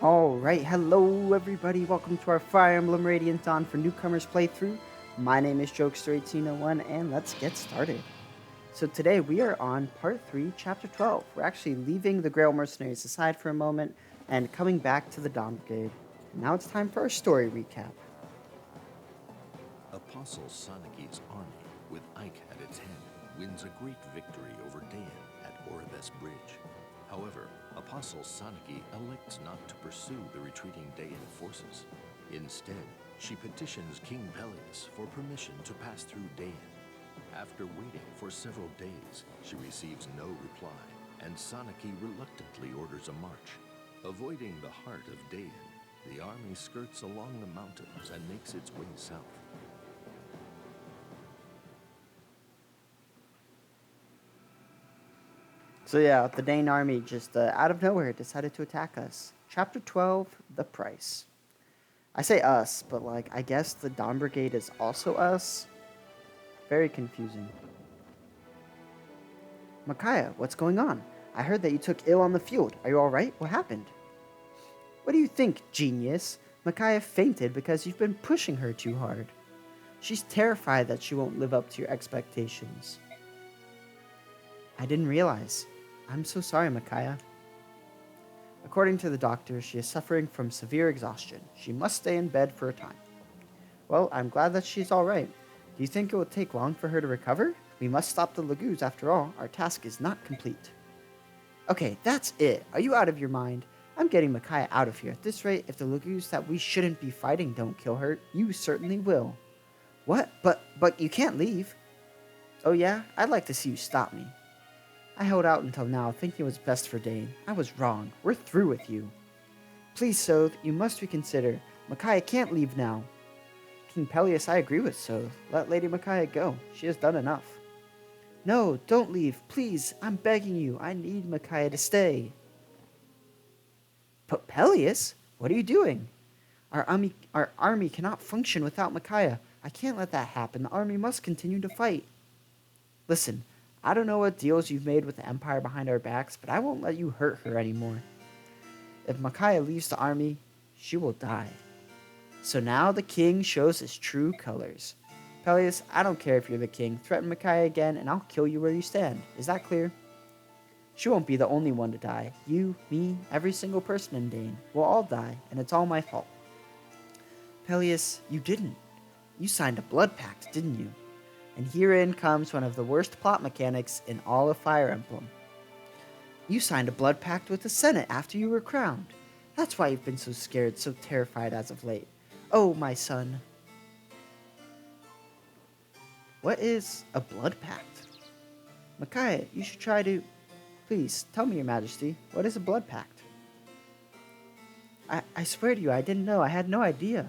Alright, hello everybody, welcome to our Fire Emblem Radiant Dawn for Newcomers playthrough. My name is Jokester1801 and let's get started. So today we are on part 3, chapter 12. We're actually leaving the Grail Mercenaries aside for a moment and coming back to the Dawn Brigade. And now it's time for our story recap. Apostle Soniki's army, with Ike at its head, wins a great victory over Dayan at Oribes Bridge. However, Apostle Soniki elects not to pursue the retreating Dayan forces. Instead, she petitions King Peleus for permission to pass through Dayan. After waiting for several days, she receives no reply, and Soniki reluctantly orders a march. Avoiding the heart of Dayan, the army skirts along the mountains and makes its way south. So yeah, the Dane army just out of nowhere decided to attack us. Chapter 12, The Price. I say us, but like, I guess the Dawn Brigade is also us? Very confusing. Micaiah, what's going on? I heard that you took ill on the field. Are you alright? What happened? What do you think, genius? Micaiah fainted because you've been pushing her too hard. She's terrified that she won't live up to your expectations. I didn't realize. I'm so sorry, Micaiah. According to the doctor, she is suffering from severe exhaustion. She must stay in bed for a time. Well, I'm glad that she's alright. Do you think it will take long for her to recover? We must stop the Lagoos after all. Our task is not complete. Okay, that's it. Are you out of your mind? I'm getting Micaiah out of here. At this rate, if the Lagoos that we shouldn't be fighting don't kill her, you certainly will. What? But you can't leave. Oh yeah? I'd like to see you stop me. I held out until now, thinking it was best for Dane. I was wrong. We're through with you. Please, Soth, you must reconsider. Micaiah can't leave now. King Peleus, I agree with Soth. Let Lady Micaiah go. She has done enough. No, don't leave. Please, I'm begging you. I need Micaiah to stay. But Peleus? What are you doing? Our army cannot function without Micaiah. I can't let that happen. The army must continue to fight. Listen, I don't know what deals you've made with the Empire behind our backs, but I won't let you hurt her anymore. If Micaiah leaves the army, she will die. So now the king shows his true colors. Peleus, I don't care if you're the king. Threaten Micaiah again, and I'll kill you where you stand. Is that clear? She won't be the only one to die. You, me, every single person in Dane. We'll all die, and it's all my fault. Peleus, you didn't. You signed a blood pact, didn't you? And herein comes one of the worst plot mechanics in all of Fire Emblem. You signed a blood pact with the Senate after you were crowned. That's why you've been so scared, so terrified as of late. Oh, my son. What is a blood pact? Micaiah, you should try to... Please, tell me, Your Majesty, what is a blood pact? I swear to you, I didn't know. I had no idea.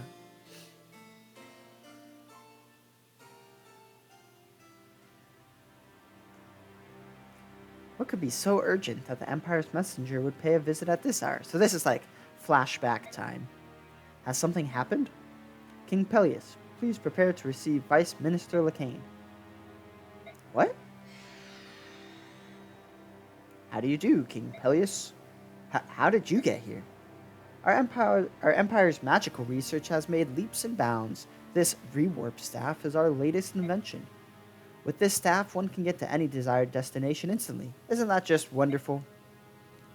What could be so urgent that the Empire's messenger would pay a visit at this hour? So this is like flashback time. Has something happened? King Peleus, please prepare to receive Vice Minister Lacane. What? How do you do, King Peleus? How did you get here? Our Empire's magical research has made leaps and bounds. This rewarp staff is our latest invention. With this staff, one can get to any desired destination instantly. Isn't that just wonderful?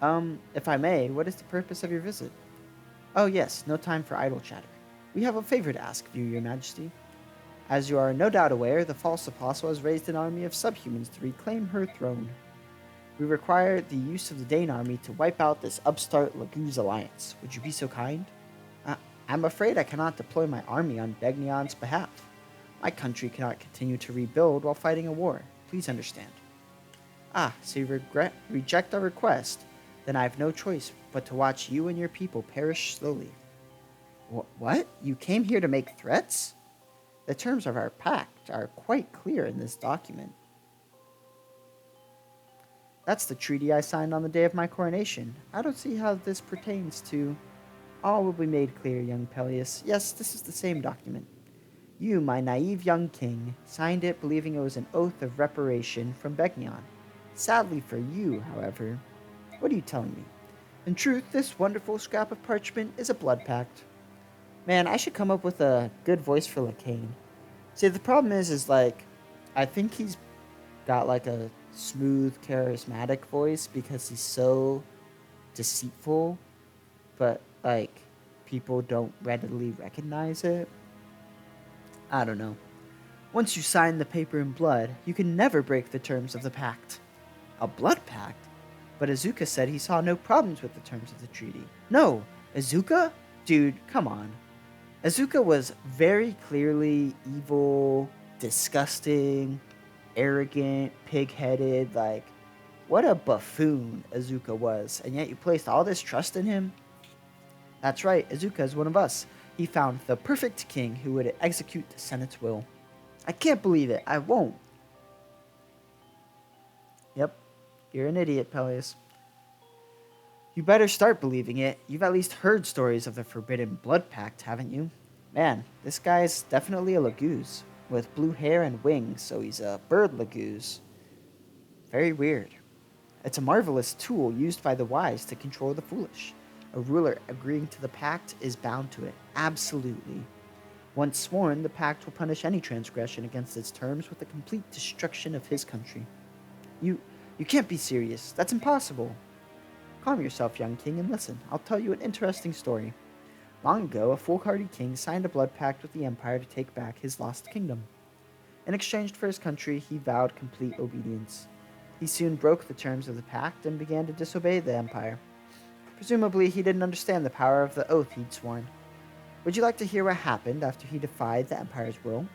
If I may, what is the purpose of your visit? Oh yes, no time for idle chatter. We have a favor to ask of you, Your Majesty. As you are no doubt aware, the false apostle has raised an army of subhumans to reclaim her throne. We require the use of the Dane army to wipe out this upstart Lagoos alliance. Would you be so kind? I'm afraid I cannot deploy my army on Begnion's behalf. My country cannot continue to rebuild while fighting a war. Please understand. So you reject our request? Then I have no choice but to watch you and your people perish slowly. What? You came here to make threats? The terms of our pact are quite clear in this document. That's the treaty I signed on the day of my coronation. I don't see how this pertains to... All will be made clear, young Peleus. Yes, this is the same document. You, my naive young king, signed it believing it was an oath of reparation from Begnion. Sadly for you, however... What are you telling me? In truth, this wonderful scrap of parchment is a blood pact. Man, I should come up with a good voice for Lacane. See, the problem is like, I think he's got like a smooth, charismatic voice because he's so deceitful, but like, people don't readily recognize it. I don't know. Once you sign the paper in blood, you can never break the terms of the pact. A blood pact? But Azuka said he saw no problems with the terms of the treaty. No! Azuka? Dude, come on. Azuka was very clearly evil, disgusting, arrogant, pig-headed, like, what a buffoon Azuka was, and yet you placed all this trust in him? That's right, Azuka is one of us. He found the perfect king who would execute the Senate's will. I can't believe it. I won't. Yep, you're an idiot, Peleus. You better start believing it. You've at least heard stories of the Forbidden Blood Pact, haven't you? Man, this guy's definitely a Laguz, with blue hair and wings, so he's a bird Laguz. Very weird. It's a marvelous tool used by the wise to control the foolish. A ruler agreeing to the pact is bound to it, absolutely. Once sworn, the pact will punish any transgression against its terms with the complete destruction of his country. You can't be serious. That's impossible. Calm yourself, young king, and listen. I'll tell you an interesting story. Long ago, a foolhardy king signed a blood pact with the Empire to take back his lost kingdom. In exchange for his country, he vowed complete obedience. He soon broke the terms of the pact and began to disobey the Empire. Presumably, he didn't understand the power of the oath he'd sworn. Would you like to hear what happened after he defied the Empire's will?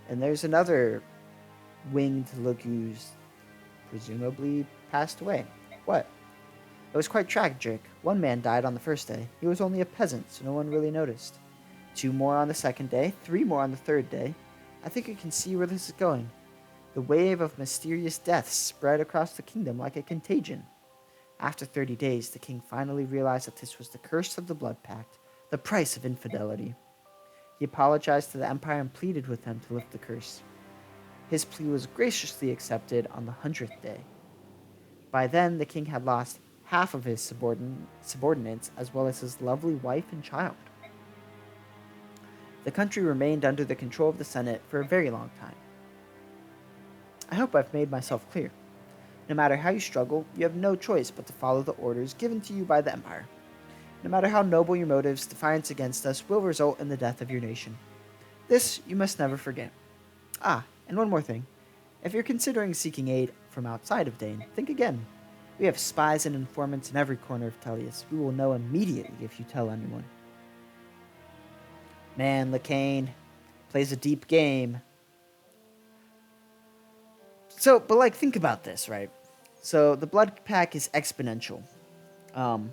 And there's another winged Laguz, presumably passed away. What? It was quite tragic. One man died on the first day. He was only a peasant, so no one really noticed. 2 more on the second day, 3 more on the third day. I think you can see where this is going. The wave of mysterious deaths spread across the kingdom like a contagion. After 30 days, the king finally realized that this was the curse of the blood pact, the price of infidelity. He apologized to the Empire and pleaded with them to lift the curse. His plea was graciously accepted on the 100th day. By then, the king had lost half of his subordinates as well as his lovely wife and child. The country remained under the control of the Senate for a very long time. I hope I've made myself clear. No matter how you struggle, you have no choice but to follow the orders given to you by the Empire. No matter how noble your motives, defiance against us will result in the death of your nation. This you must never forget. Ah, and one more thing. If you're considering seeking aid from outside of Dane, think again. We have spies and informants in every corner of Tellius. We will know immediately if you tell anyone. Man, Lacane plays a deep game. So, but like, think about this, right? So, the blood pack is exponential. 1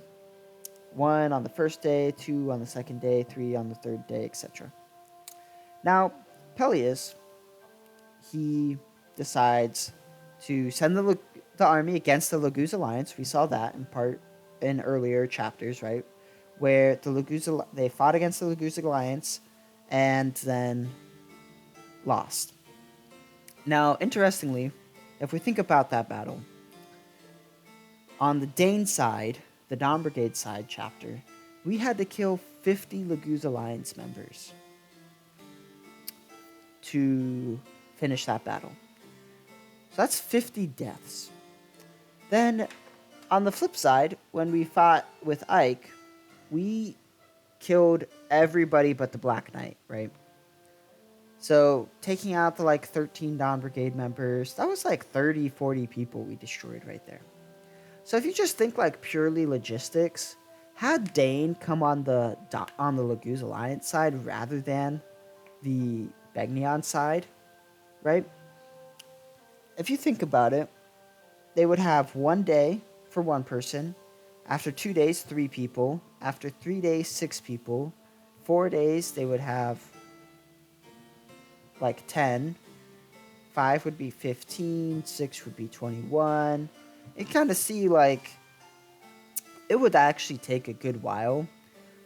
on the first day, 2 on the second day, 3 on the third day, etc. Now, Peleus, he decides to send the army against the Laguz Alliance. We saw that in earlier chapters, right? Where they fought against the Laguz Alliance and then lost. Now, interestingly, if we think about that battle, on the Dane side, the Dawn Brigade side chapter, we had to kill 50 Laguz Alliance members to finish that battle. So that's 50 deaths. Then, on the flip side, when we fought with Ike, we killed everybody but the Black Knight, right? So, taking out the 13 Dawn Brigade members, that was 30, 40 people we destroyed right there. So if you just think purely logistics, had Dane come on the Laguz Alliance side rather than the Begnion side, right? If you think about it, they would have 1 day for 1 person, after 2 days, 3 people, after 3 days, 6 people, 4 days, they would have 10, 5 would be 15, 6 would be 21. You kind of see it would actually take a good while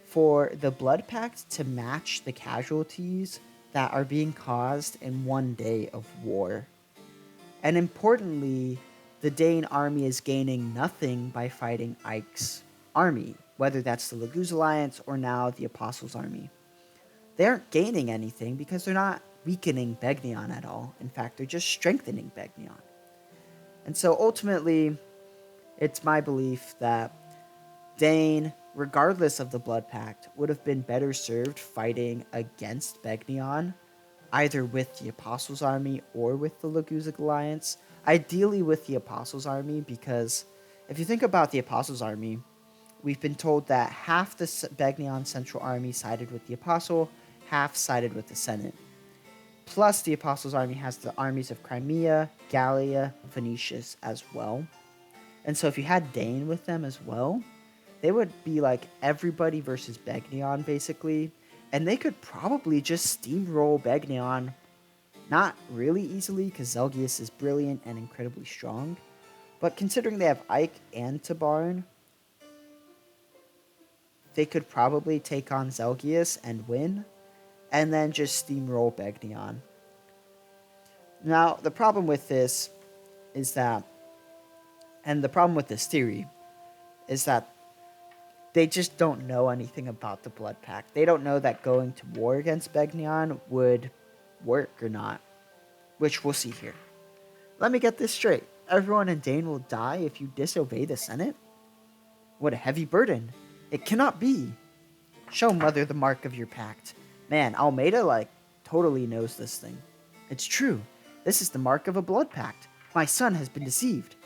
for the blood pact to match the casualties that are being caused in 1 day of war. And importantly, the Dane army is gaining nothing by fighting Ike's army, whether that's the Laguz Alliance or now the Apostles' army. They aren't gaining anything because they're not weakening Begnion at all. In fact, they're just strengthening Begnion. And so ultimately, it's my belief that Dane, regardless of the Blood Pact, would have been better served fighting against Begnion, either with the Apostles' army or with the Laguzig Alliance. Ideally with the Apostles' army, because if you think about the Apostles' army, we've been told that half the Begnion Central Army sided with the Apostle, half sided with the Senate. Plus, the Apostles' army has the armies of Crimea, Gallia, Venetius as well. And so if you had Dane with them as well, they would be like everybody versus Begnion, basically. And they could probably just steamroll Begnion. Not really easily, because Zelgius is brilliant and incredibly strong. But considering they have Ike and Tabarn, they could probably take on Zelgius and win, and then just steamroll Begnion. Now, the problem with this is that, and the problem with this theory, is that they just don't know anything about the Blood Pact. They don't know that going to war against Begnion would work or not, which we'll see here. Let me get this straight. Everyone in Dane will die if you disobey the Senate? What a heavy burden. It cannot be. Show Mother the mark of your pact. Man, Almeida, totally knows this thing. It's true. This is the mark of a blood pact. My son has been deceived.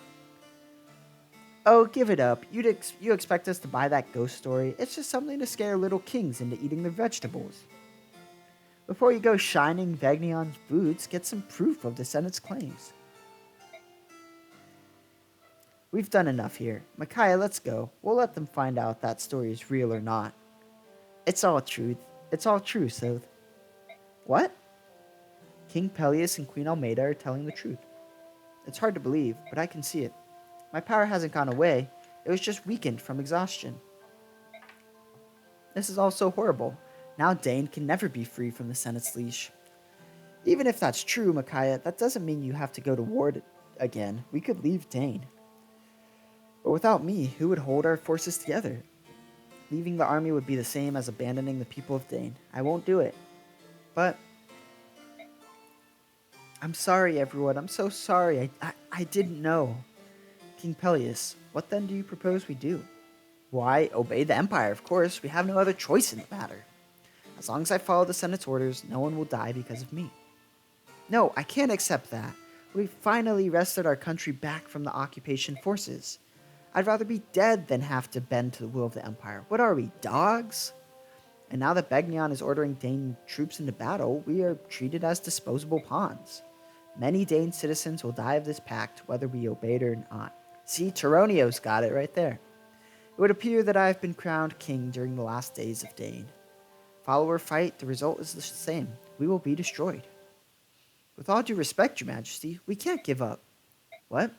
Oh, give it up. You expect us to buy that ghost story? It's just something to scare little kings into eating their vegetables. Before you go shining Vagnion's boots, get some proof of the Senate's claims. We've done enough here. Micaiah, let's go. We'll let them find out if that story is real or not. It's all truth. It's all true, Soth. What? King Peleus and Queen Almeida are telling the truth. It's hard to believe, but I can see it. My power hasn't gone away. It was just weakened from exhaustion. This is all so horrible. Now Dane can never be free from the Senate's leash. Even if that's true, Micaiah, that doesn't mean you have to go to war again. We could leave Dane. But without me, who would hold our forces together? Leaving the army would be the same as abandoning the people of Dane. I won't do it. But I'm sorry, everyone. I'm so sorry. I didn't know. King Peleus, what then do you propose we do? Why, obey the Empire, of course. We have no other choice in the matter. As long as I follow the Senate's orders, no one will die because of me. No, I can't accept that. We finally wrested our country back from the occupation forces. I'd rather be dead than have to bend to the will of the Empire. What are we, dogs? And now that Begnion is ordering Dane troops into battle, we are treated as disposable pawns. Many Dane citizens will die of this pact, whether we obey it or not. See, Tauroneo's got it right there. It would appear that I have been crowned king during the last days of Dane. Follow or fight, the result is the same. We will be destroyed. With all due respect, Your Majesty, we can't give up. What?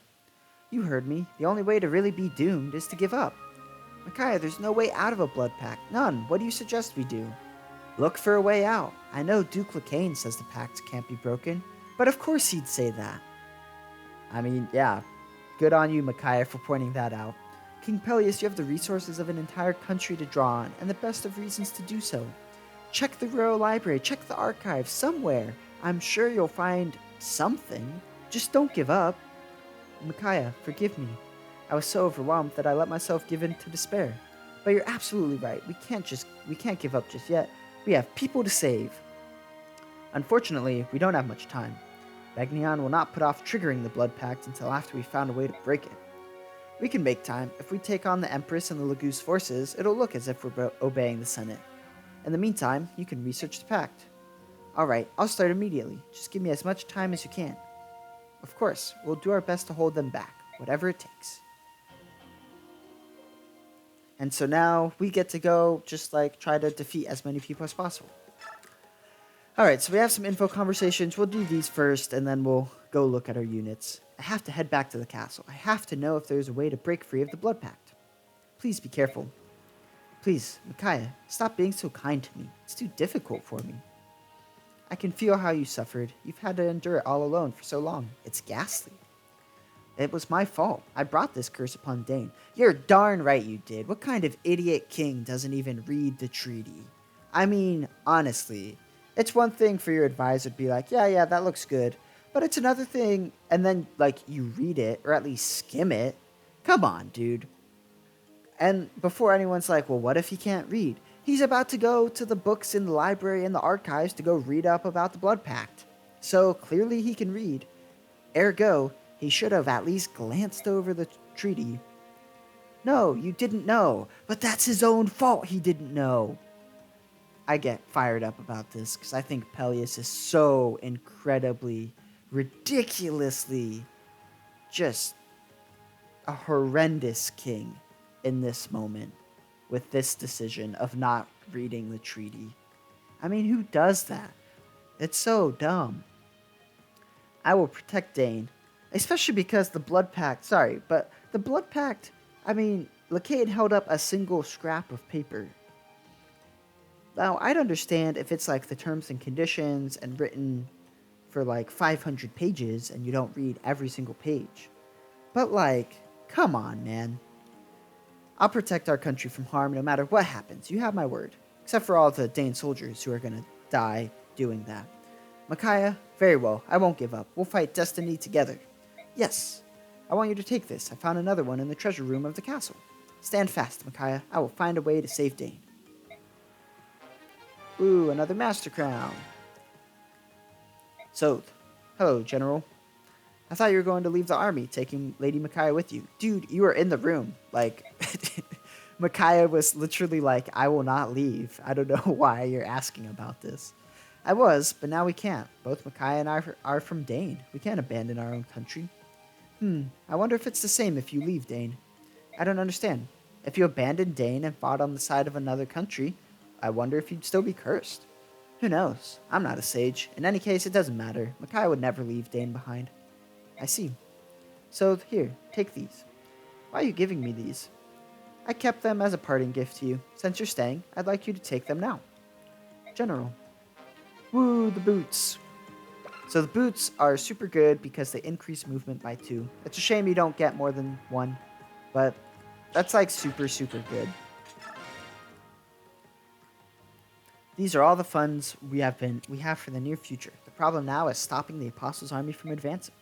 You heard me. The only way to really be doomed is to give up. Micaiah, there's no way out of a blood pact. None. What do you suggest we do? Look for a way out. I know Duke Lacane says the pact can't be broken, but of course he'd say that. I mean, yeah. Good on you, Micaiah, for pointing that out. King Peleus, you have the resources of an entire country to draw on, and the best of reasons to do so. Check the Royal Library, check the archives, somewhere. I'm sure you'll find something. Just don't give up. Micaiah, forgive me. I was so overwhelmed that I let myself give in to despair. But you're absolutely right. We can't give up just yet. We have people to save. Unfortunately, we don't have much time. Begnion will not put off triggering the Blood Pact until after we found a way to break it. We can make time. If we take on the Empress and the Laguz forces, it'll look as if we're obeying the Senate. In the meantime, you can research the pact. Alright, I'll start immediately. Just give me as much time as you can. Of course, we'll do our best to hold them back, whatever it takes. And so now we get to go just try to defeat as many people as possible. Alright, so we have some info conversations. We'll do these first, and then we'll go look at our units. I have to head back to the castle. I have to know if there's a way to break free of the Blood Pact. Please be careful. Please, Micaiah, stop being so kind to me. It's too difficult for me. I can feel how you suffered. You've had to endure it all alone for so long. It's ghastly. It was my fault. I brought this curse upon Dane. You're darn right you did. What kind of idiot king doesn't even read the treaty? I mean, honestly, it's one thing for your advisor to be like, yeah, that looks good. But it's another thing, and then, like, you read it, or at least skim it. Come on, dude. And before anyone's like, well, what if he can't read? He's about to go to the books in the library and the archives to go read up about the Blood Pact. So clearly he can read. Ergo, he should have at least glanced over the treaty. No, you didn't know. But that's his own fault he didn't know. I get fired up about this because I think Peleus is so incredibly, ridiculously just a horrendous king in this moment with this decision of not reading the treaty. I mean, who does that? It's so dumb. I will protect Dane, especially because the Blood Pact, the Blood Pact, I mean, Lacade held up a single scrap of paper. Now, I'd understand if it's like the terms and conditions and written for like 500 pages and you don't read every single page. But like, come on, man. I'll protect our country from harm no matter what happens. You have my word. Except for all the Dane soldiers who are going to die doing that. Micaiah, very well. I won't give up. We'll fight destiny together. Yes. I want you to take this. I found another one in the treasure room of the castle. Stand fast, Micaiah. I will find a way to save Dane. Ooh, another Master Crown. Soth. Hello, General. I thought you were going to leave the army, taking Lady Micaiah with you. Dude, you were in the room. Like, Micaiah was literally like, I will not leave. I don't know why you're asking about this. I was, but now we can't. Both Micaiah and I are from Dane. We can't abandon our own country. I wonder if it's the same if you leave Dane. I don't understand. If you abandoned Dane and fought on the side of another country, I wonder if you'd still be cursed. Who knows? I'm not a sage. In any case, it doesn't matter. Micaiah would never leave Dane behind. I see. So, here, take these. Why are you giving me these? I kept them as a parting gift to you. Since you're staying, I'd like you to take them now. General. Woo, the boots. So the boots are super good because they increase movement by 2. It's a shame you don't get more than 1, but that's like super, super good. These are all the funds we have for the near future. The problem now is stopping the Apostles' army from advancing.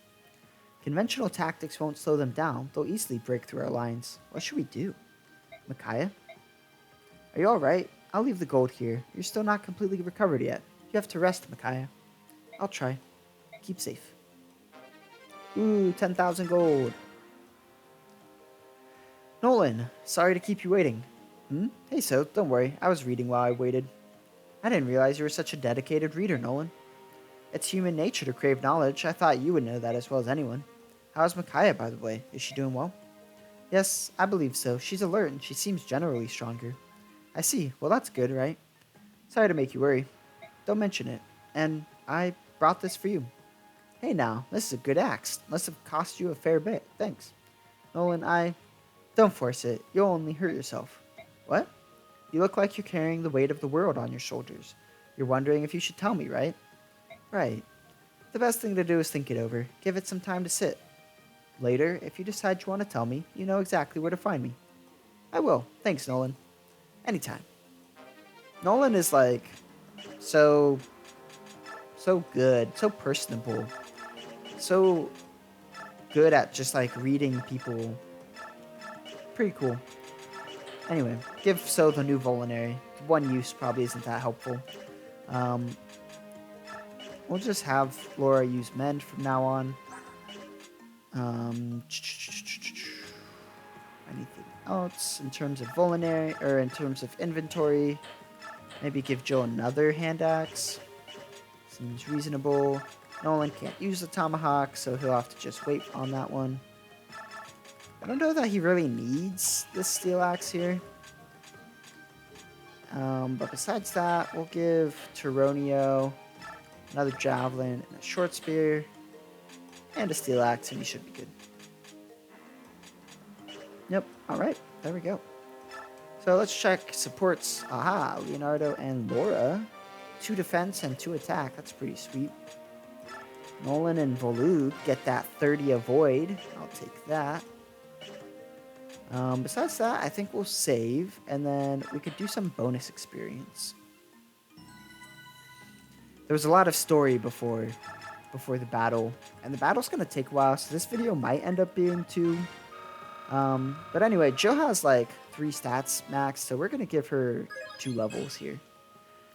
Conventional tactics won't slow them down. They'll easily break through our lines. What should we do? Micaiah? Are you alright? I'll leave the gold here. You're still not completely recovered yet. You have to rest, Micaiah. I'll try. Keep safe. Ooh, 10,000 gold. Nolan, sorry to keep you waiting. Hey, so, don't worry. I was reading while I waited. I didn't realize you were such a dedicated reader, Nolan. It's human nature to crave knowledge. I thought you would know that as well as anyone. How's Micaiah, by the way? Is she doing well? Yes, I believe so. She's alert and she seems generally stronger. I see. Well, that's good, right? Sorry to make you worry. Don't mention it. And I brought this for you. Hey now, this is a good axe. Must have cost you a fair bit. Thanks. Nolan, Don't force it. You'll only hurt yourself. What? You look like you're carrying the weight of the world on your shoulders. You're wondering if you should tell me, right? Right. The best thing to do is think it over. Give it some time to sit. Later, if you decide you want to tell me, you know exactly where to find me. I will. Thanks, Nolan. Anytime. Nolan is like so good, so personable, so good at just like reading people. Pretty cool. Anyway, give So the new Volinary. One use probably isn't that helpful. We'll just have Laura use Mend from now on. Anything else in terms of Volinary, or in terms of inventory? Maybe give Joe another hand axe. Seems reasonable. Nolan can't use the tomahawk, so he'll have to just wait on that one. I don't know that he really needs this steel axe here. But besides that, we'll give Tauroneo another javelin and a short spear and a steel axe, and he should be good. Yep, alright, there we go. So let's check supports. Aha, Leonardo and Laura. 2 defense and 2 attack. That's pretty sweet. Nolan and Volug get that 30 avoid. I'll take that. Besides that, I think we'll save, and then we could do some bonus experience. There was a lot of story before the battle, and the battle's gonna take a while, so this video might end up being 2. But anyway, Jill has like 3 stats max, so we're gonna give her 2 levels here.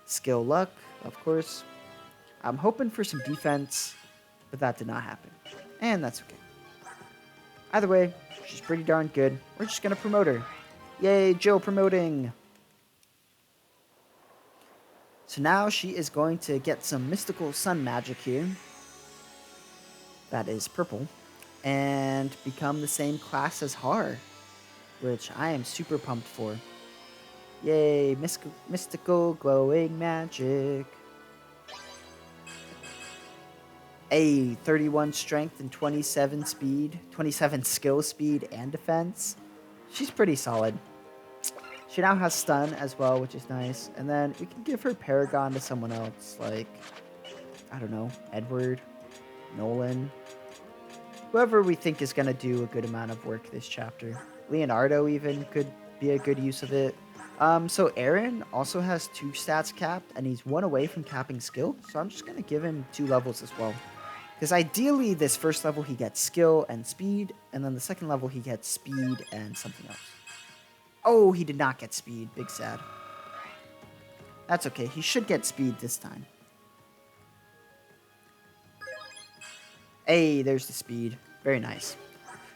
Skill luck, of course. I'm hoping for some defense, but that did not happen. And that's okay. Either way, she's pretty darn good. We're just gonna promote her. Yay, Jill promoting! So now she is going to get some mystical sun magic here. That is purple. And become the same class as Har, which I am super pumped for. Yay, mystical glowing magic. 31 strength and 27 speed, 27 skill speed and defense. She's pretty solid. She now has stun as well, which is nice. And then we can give her Paragon to someone else, like, I don't know, Edward, Nolan. Whoever we think is going to do a good amount of work this chapter. Leonardo even could be a good use of it. So Aaron also has 2 stats capped, and he's 1 away from capping skill. So I'm just going to give him 2 levels as well. Because ideally, this first level he gets skill and speed, and then the second level he gets speed and something else. Oh, he did not get speed. Big sad. That's okay. He should get speed this time. Hey, there's the speed. Very nice.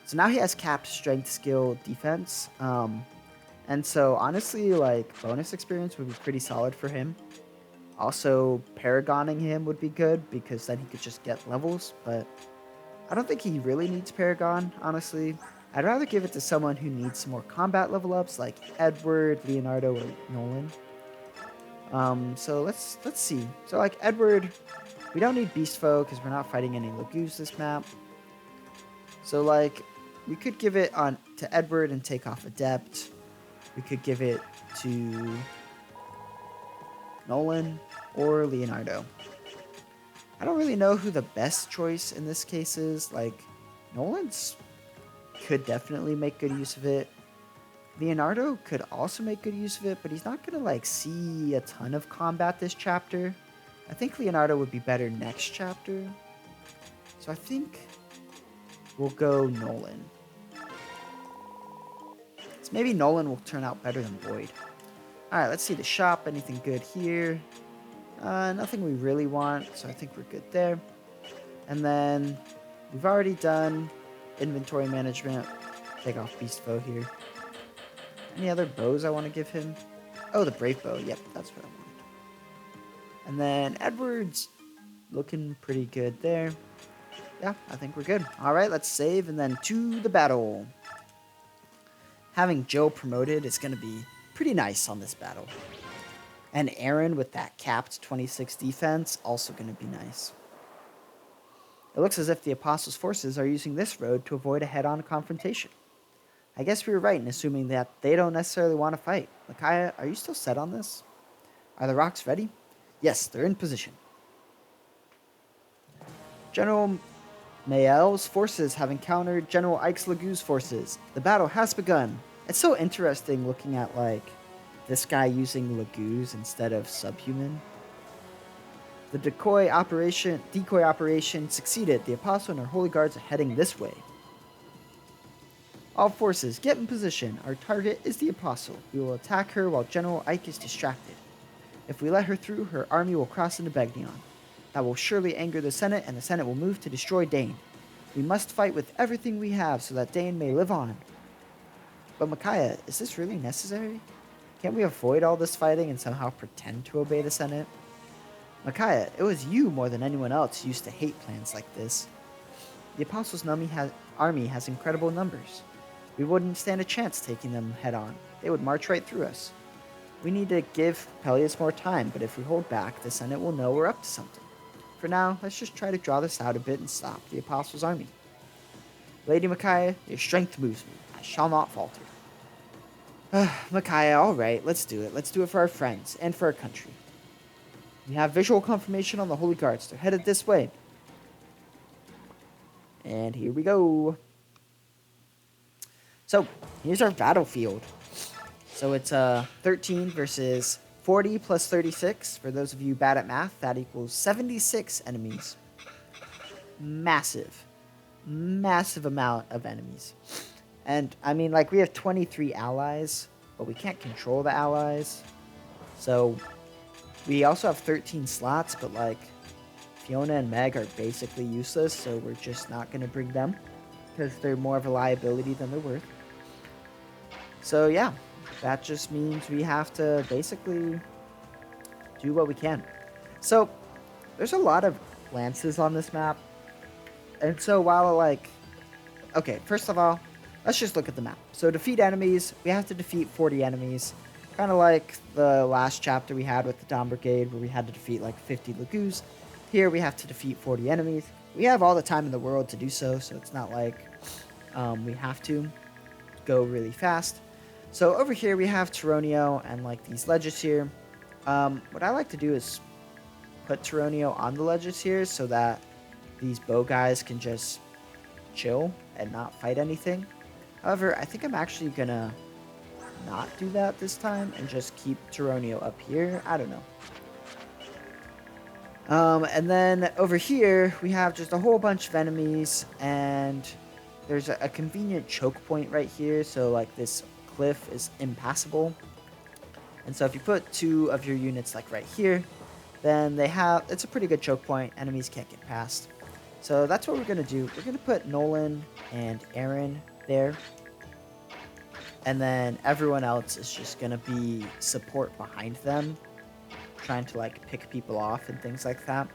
So now he has capped strength, skill, defense. And so honestly, like, bonus experience would be pretty solid for him. Also, Paragoning him would be good because then he could just get levels. But I don't think he really needs Paragon, honestly. I'd rather give it to someone who needs some more combat level ups, like Edward, Leonardo, or Nolan. So let's see. So like Edward, we don't need Beast Foe because we're not fighting any Lagoos this map. So like we could give it on to Edward and take off Adept. We could give it to Nolan or Leonardo. I don't really know who the best choice in this case is. Like Nolan's could definitely make good use of it. Leonardo could also make good use of it, but he's not going to like see a ton of combat this chapter. I think Leonardo would be better next chapter. So I think we'll go Nolan. So maybe Nolan will turn out better than Boyd. Alright, let's see the shop. Anything good here? Nothing we really want, so I think we're good there. And then we've already done inventory management. Take off Beast Foe here. Any other bows I want to give him? Oh, the Brave Bow. Yep, that's what I wanted. And then Edward's looking pretty good there. Yeah, I think we're good. Alright, let's save and then to the battle. Having Joe promoted is going to be pretty nice on this battle. And Aaron with that capped 26 defense, also going to be nice. It looks as if the Apostles' forces are using this road to avoid a head-on confrontation. I guess we were right in assuming that they don't necessarily want to fight. Micaiah, are you still set on this? Are the rocks ready? Yes, they're in position. General Mael's forces have encountered General Ike's Lagoo's forces. The battle has begun. It's so interesting looking at, like, this guy using Lagoos instead of subhuman. The decoy operation succeeded. The Apostle and our Holy Guards are heading this way. All forces, get in position. Our target is the Apostle. We will attack her while General Ike is distracted. If we let her through, her army will cross into Begnion. That will surely anger the Senate, and the Senate will move to destroy Dane. We must fight with everything we have so that Dane may live on. But Micaiah, is this really necessary? Can't we avoid all this fighting and somehow pretend to obey the Senate? Micaiah, it was you more than anyone else who used to hate plans like this. The Apostles' army has incredible numbers. We wouldn't stand a chance taking them head on. They would march right through us. We need to give Peleus more time, but if we hold back, the Senate will know we're up to something. For now, let's just try to draw this out a bit and stop the Apostles' army. Lady Micaiah, your strength moves me. I shall not falter. Micaiah, alright, let's do it. Let's do it for our friends and for our country. We have visual confirmation on the Holy Guards. They're headed this way. And here we go. So, here's our battlefield. So it's 13 versus 40 plus 36. For those of you bad at math, that equals 76 enemies. Massive. Massive amount of enemies. And, I mean, like, we have 23 allies, but we can't control the allies. So, we also have 13 slots, but, like, Fiona and Meg are basically useless, so we're just not going to bring them, because they're more of a liability than they're worth. So, yeah, that just means we have to basically do what we can. So, there's a lot of lances on this map. And so, while, like, okay, first of all, let's just look at the map. So, defeat enemies, we have to defeat 40 enemies. Kind of like the last chapter we had with the Dawn Brigade, where we had to defeat like 50 Lagoos. Here, we have to defeat 40 enemies. We have all the time in the world to do so, so it's not like we have to go really fast. So over here we have Tauroneo and like these ledges here. What I like to do is put Tauroneo on the ledges here so that these bow guys can just chill and not fight anything. However, I think I'm actually gonna not do that this time and just keep Tauroneo up here. I don't know. And then over here we have just a whole bunch of enemies, and there's a convenient choke point right here. So like this cliff is impassable, and so if you put 2 of your units like right here, then it's a pretty good choke point. Enemies can't get past. So that's what we're gonna do. We're gonna put Nolan and Aaron there, and then everyone else is just gonna be support behind them, trying to like pick people off and things like that.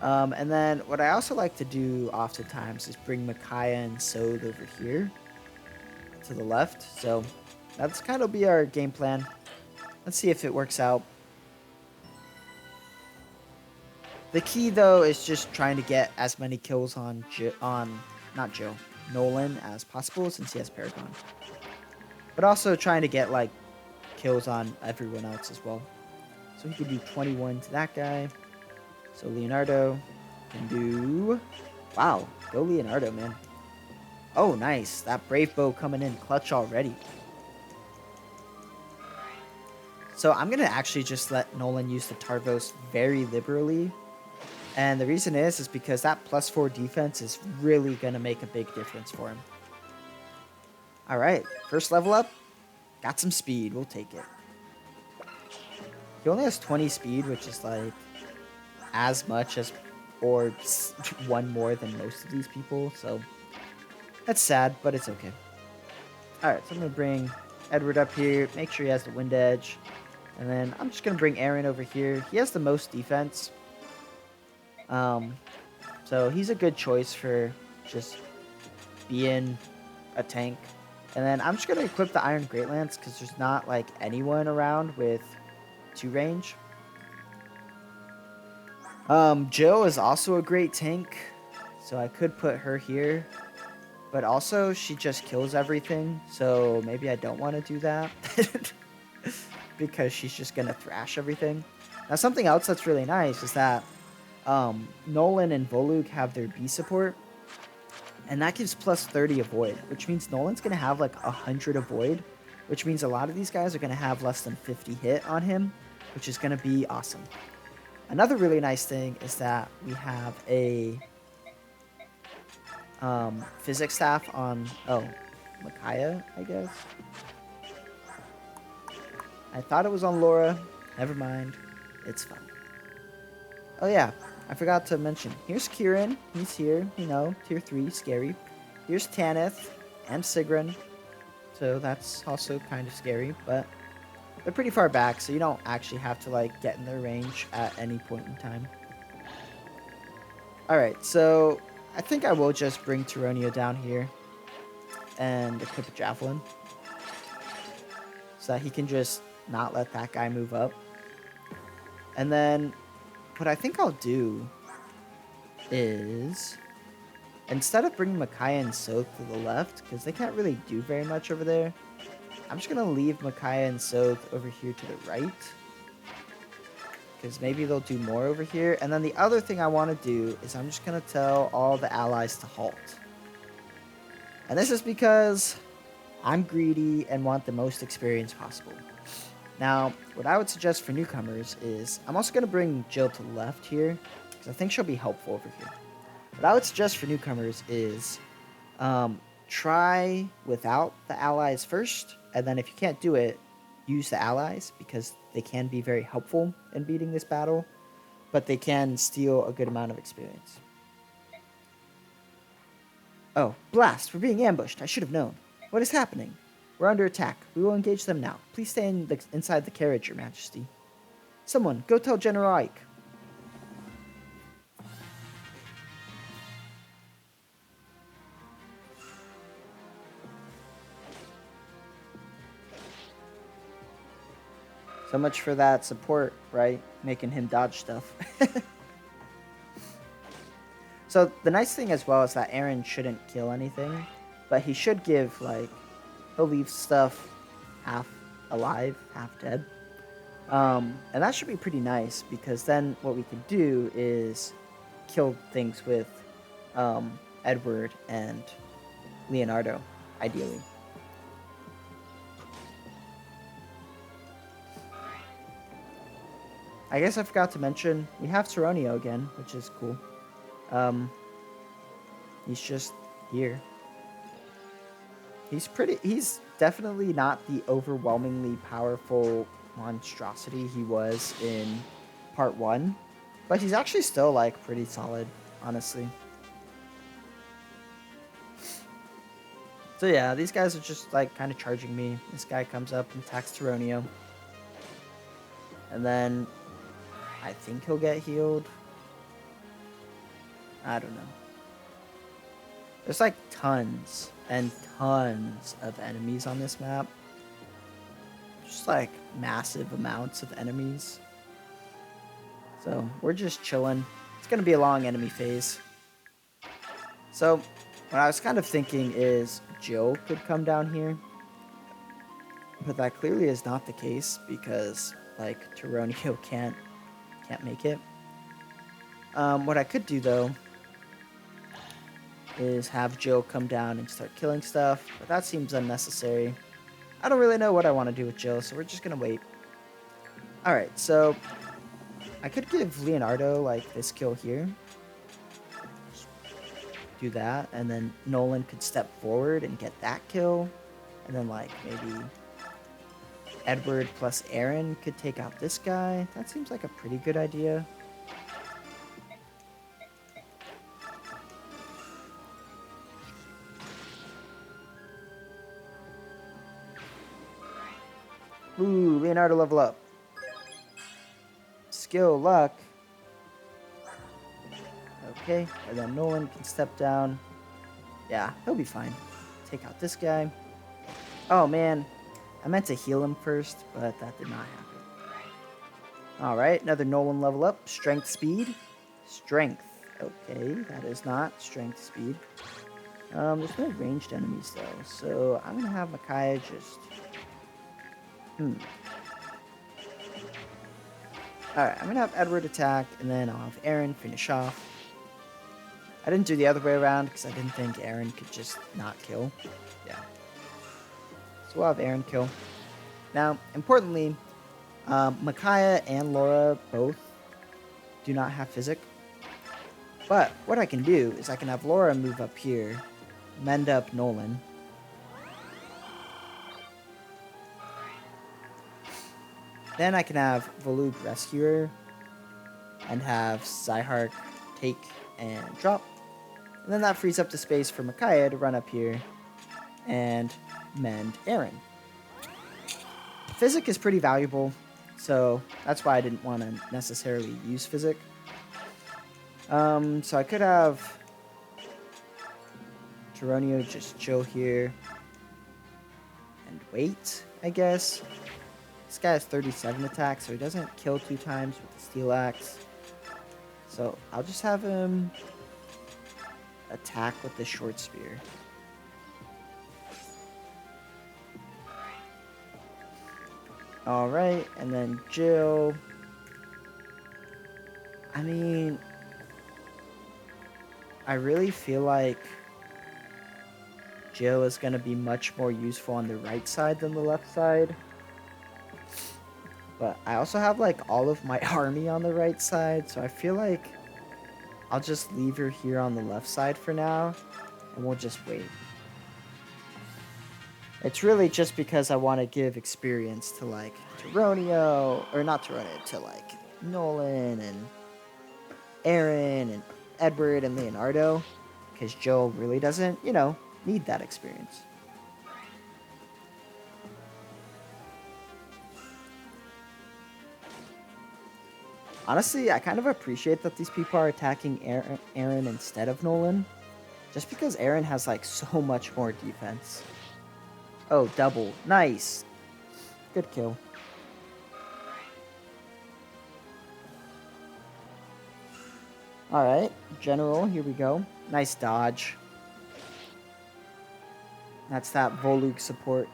And then what I also like to do oftentimes is bring Micaiah and Sode over here to the left. So that's kind of be our game plan. Let's see if it works out. The key though is just trying to get as many kills on Nolan as possible, since he has Paragon. But also trying to get like kills on everyone else as well. So he can do 21 to that guy. So Leonardo can do... Wow, go Leonardo, man. Oh, nice. That Brave Bow coming in clutch already. So I'm going to actually just let Nolan use the Tarvos very liberally. And the reason is because that +4 defense is really going to make a big difference for him. Alright, first level up. Got some speed. We'll take it. He only has 20 speed, which is like as much as or 1 more than most of these people. So that's sad, but it's okay. Alright, so I'm going to bring Edward up here. Make sure he has the wind edge. And then I'm just going to bring Aaron over here. He has the most defense. So he's a good choice for just being a tank. And then I'm just going to equip the Iron Great Lance because there's not like anyone around with 2 range. Jill is also a great tank, so I could put her here. But also, she just kills everything, so maybe I don't want to do that. Because she's just going to thrash everything. Now, something else that's really nice is that Nolan and Volug have their B support. And that gives +30 avoid, which means Nolan's going to have like 100 avoid, which means a lot of these guys are going to have less than 50 hit on him, which is going to be awesome. Another really nice thing is that we have a physics staff on, Micaiah, I guess. I thought it was on Laura. Never mind. It's fine. Oh yeah, I forgot to mention. Here's Kieran. He's here, you know, tier 3, scary. Here's Tanith and Sigrun. So that's also kind of scary, but they're pretty far back, so you don't actually have to like get in their range at any point in time. Alright, so I think I will just bring Tauroneo down here and equip a Javelin so that he can just not let that guy move up. And then what I think I'll do is, instead of bringing Micaiah and Soth to the left, because they can't really do very much over there, I'm just going to leave Micaiah and Soth over here to the right. because maybe they'll do more over here. And then the other thing I want to do is I'm just going to tell all the allies to halt. And this is because I'm greedy and want the most experience possible. Now, what I would suggest for newcomers is I'm also going to bring Jill to the left here because I think she'll be helpful over here. What I would suggest for newcomers is try without the allies first, and then if you can't do it, use the allies because they can be very helpful in beating this battle, but they can steal a good amount of experience. Oh, blast! We're being ambushed. I should have known. What is happening? We're under attack. We will engage them now. Please stay inside the carriage, Your Majesty. Someone, go tell General Ike. So much for that support, right? Making him dodge stuff. So the nice thing as well is that Aaron shouldn't kill anything, but he should give, like, he'll leave stuff half alive, half dead. And that should be pretty nice because then what we can do is kill things with Edward and Leonardo, ideally. I guess I forgot to mention, we have Tauroneo again, which is cool. He's just here. He's definitely not the overwhelmingly powerful monstrosity he was in part 1, but he's actually still, like, pretty solid, honestly. So yeah, these guys are just, like, kind of charging me. This guy comes up and attacks Tauroneo. And then I think he'll get healed. I don't know. There's like tons and tons of enemies on this map. Just like massive amounts of enemies. So we're just chilling. It's going to be a long enemy phase. So what I was kind of thinking is Jill could come down here. But that clearly is not the case because like Tauroneo can't make it. What I could do though is have Jill come down and start killing stuff, but that seems unnecessary. I don't really know what I want to do with Jill, so we're just gonna wait. Alright, so I could give Leonardo like this kill here. Just do that, and then Nolan could step forward and get that kill. And then like maybe Edward plus Aaron could take out this guy. That seems like a pretty good idea. Ooh, Leonardo level up. Skill, luck. Okay, and then Nolan can step down. Yeah, he'll be fine. Take out this guy. Oh man, I meant to heal him first, but that did not happen. Alright, another Nolan level up. Strength, speed. Strength. Okay, that is not strength, speed. There's no ranged enemies though, so I'm gonna have Micaiah just... Alright, I'm gonna have Edward attack, and then I'll have Aaron finish off. I didn't do the other way around, because I didn't think Aaron could just not kill. Yeah. So we'll have Aaron kill. Now, importantly, Micaiah and Laura both do not have physic. But what I can do is I can have Laura move up here, mend up Nolan. Then I can have Volug rescue her, and have Zyhark take and drop. And then that frees up the space for Micaiah to run up here and mend Aaron. Physic is pretty valuable, so that's why I didn't want to necessarily use Physic. So I could have Tauroneo just chill here and wait, I guess. This guy has 37 attack, so he doesn't kill 2 times with the Steel Axe. So I'll just have him attack with the Short Spear. Alright, and then Jill I mean, I really feel like Jill is going to be much more useful on the right side than the left side. But I also have like all of my army on the right side, so I feel like I'll just leave her here on the left side for now, and we'll just wait. It's really just because I want to give experience to like Tauroneo, or not Tauroneo, to like Nolan and Aaron and Edward and Leonardo, because Jill really doesn't, need that experience. Honestly, I kind of appreciate that these people are attacking Aaron instead of Nolan, just because Aaron has like so much more defense. Oh, double. Nice. Good kill. Alright, General, here we go. Nice dodge. That's that Volug support.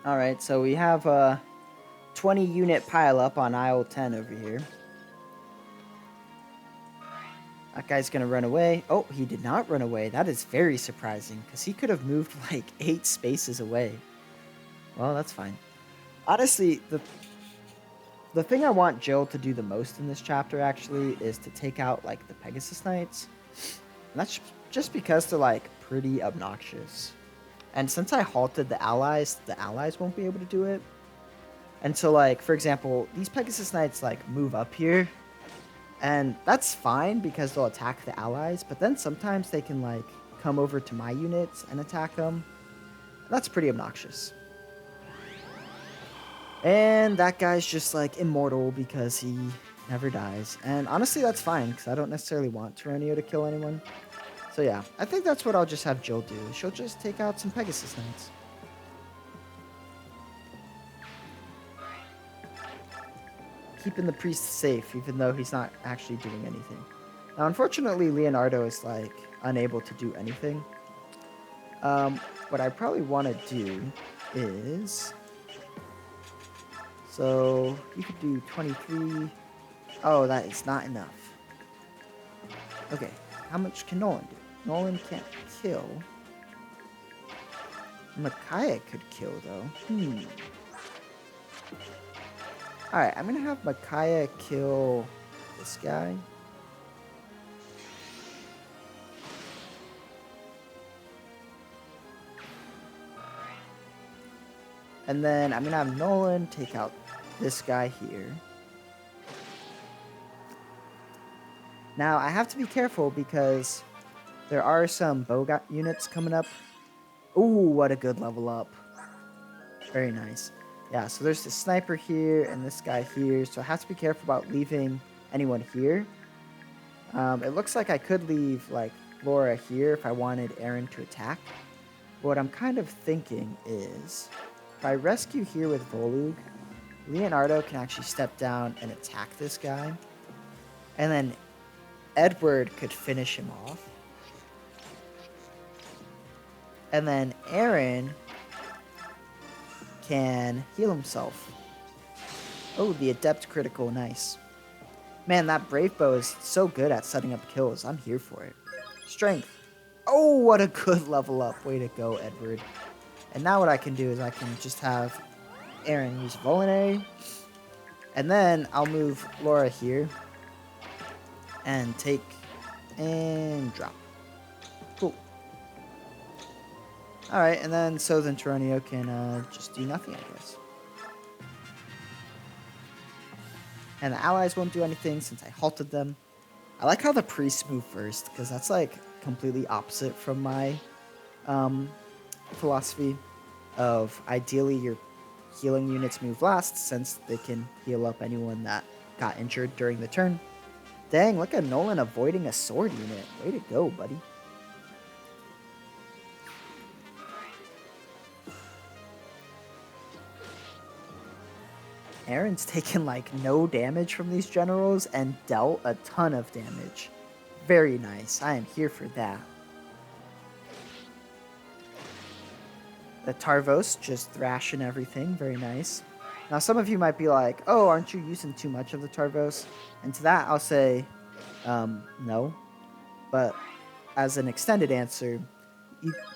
Alright, so we have a 20 unit pileup on aisle 10 over here. That guy's gonna run away. Oh, he did not run away. That is very surprising, because he could have moved like 8 spaces away. Well, that's fine. Honestly, the thing I want Jill to do the most in this chapter, actually, is to take out, like, the Pegasus Knights. And that's just because they're, like, pretty obnoxious. And since I halted the allies won't be able to do it. And so, like, for example, these Pegasus Knights, like, move up here. And that's fine because they'll attack the allies. But then sometimes they can, like, come over to my units and attack them. That's pretty obnoxious. And that guy's just, like, immortal because he never dies. And honestly, that's fine, because I don't necessarily want Tauroneo to kill anyone. So yeah, I think that's what I'll just have Jill do. She'll just take out some Pegasus Knights. Keeping the priest safe, even though he's not actually doing anything. Now, unfortunately, Leonardo is, like, unable to do anything. What I probably want to do is... So, you could do 23. Oh, that is not enough. Okay, how much can Nolan do? Nolan can't kill. Micaiah could kill, though. Alright, I'm gonna have Micaiah kill this guy. And then I'm gonna have Nolan take out this guy here. Now, I have to be careful because there are some bow units coming up. Ooh, what a good level up. Very nice. Yeah, so there's this sniper here and this guy here, so I have to be careful about leaving anyone here. It looks like I could leave, like, Laura here if I wanted Aaron to attack. But what I'm kind of thinking is, if I rescue here with Volug, Leonardo can actually step down and attack this guy. And then Edward could finish him off. And then Aaron can heal himself. Oh, the adept critical, nice. Man, that brave bow is so good at setting up kills. I'm here for it. Strength. Oh, what a good level up. Way to go, Edward. And now what I can do is I can just have Aaron use Vulnerary. And then I'll move Laura here. And take and drop. Cool. Alright, and then so then Tauroneo can just do nothing, I guess. And the allies won't do anything since I halted them. I like how the priests move first, because that's like completely opposite from my philosophy of ideally your healing units move last, since they can heal up anyone that got injured during the turn. Dang, look at Nolan avoiding a sword unit. Way to go, buddy. Aaron's taken like no damage from these generals and dealt a ton of damage. Very nice. I am here for that. The Tarvos just thrashing everything. Very nice. Now, some of you might be like, oh, aren't you using too much of the Tarvos? And to that, I'll say, no. But as an extended answer,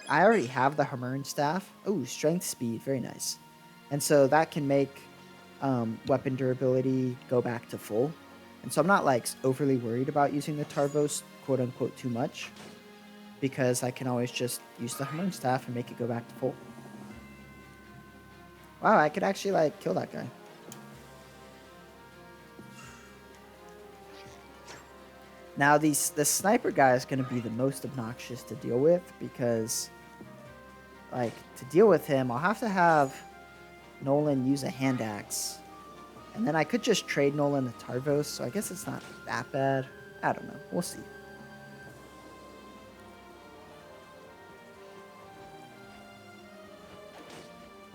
I already have the Hammer'n Staff. Oh, strength, speed, very nice. And so that can make weapon durability go back to full. And so I'm not like overly worried about using the Tarvos, quote unquote, too much, because I can always just use the Hammer'n Staff and make it go back to full. Wow, I could actually like kill that guy. Now the sniper guy is going to be the most obnoxious to deal with, because like to deal with him, I'll have to have Nolan use a hand axe. And then I could just trade Nolan the Tarvos, so I guess it's not that bad. I don't know. We'll see.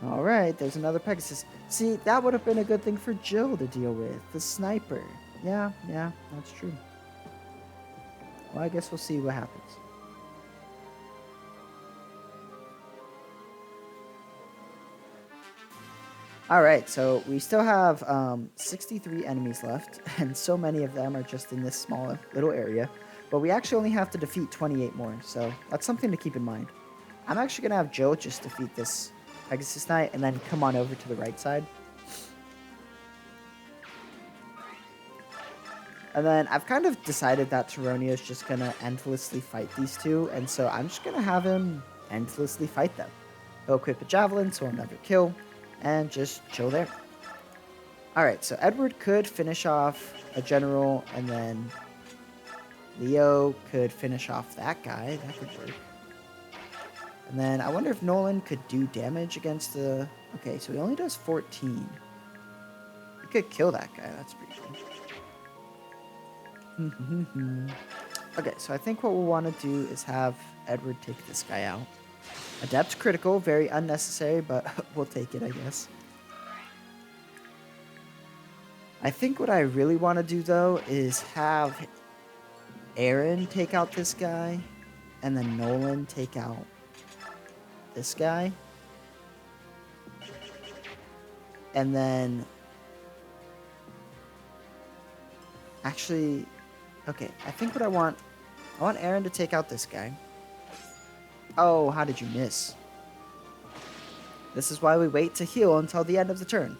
Alright, there's another Pegasus. See, that would have been a good thing for Jill to deal with. The sniper. Yeah, that's true. Well, I guess we'll see what happens. Alright, so we still have 63 enemies left, and so many of them are just in this small little area. But we actually only have to defeat 28 more, so that's something to keep in mind. I'm actually going to have Jill just defeat this Pegasus Knight and then come on over to the right side. And then I've kind of decided that Tauroneo is just going to endlessly fight these two, and so I'm just going to have him endlessly fight them. He'll equip a javelin, so he'll never kill, and just chill there. Alright, so Edward could finish off a general, and then Leo could finish off that guy. That could work. And then I wonder if Nolan could do damage against the... Okay, so he only does 14. He could kill that guy. That's pretty cool. Okay, so I think what we'll want to do is have Edward take this guy out. Adept critical, very unnecessary, but we'll take it, I guess. I think what I really want to do, though, is have Aaron take out this guy, and then Nolan take out this guy. And then... Actually... Okay, I think what I want Aaron to take out this guy. Oh, how did you miss? This is why we wait to heal until the end of the turn.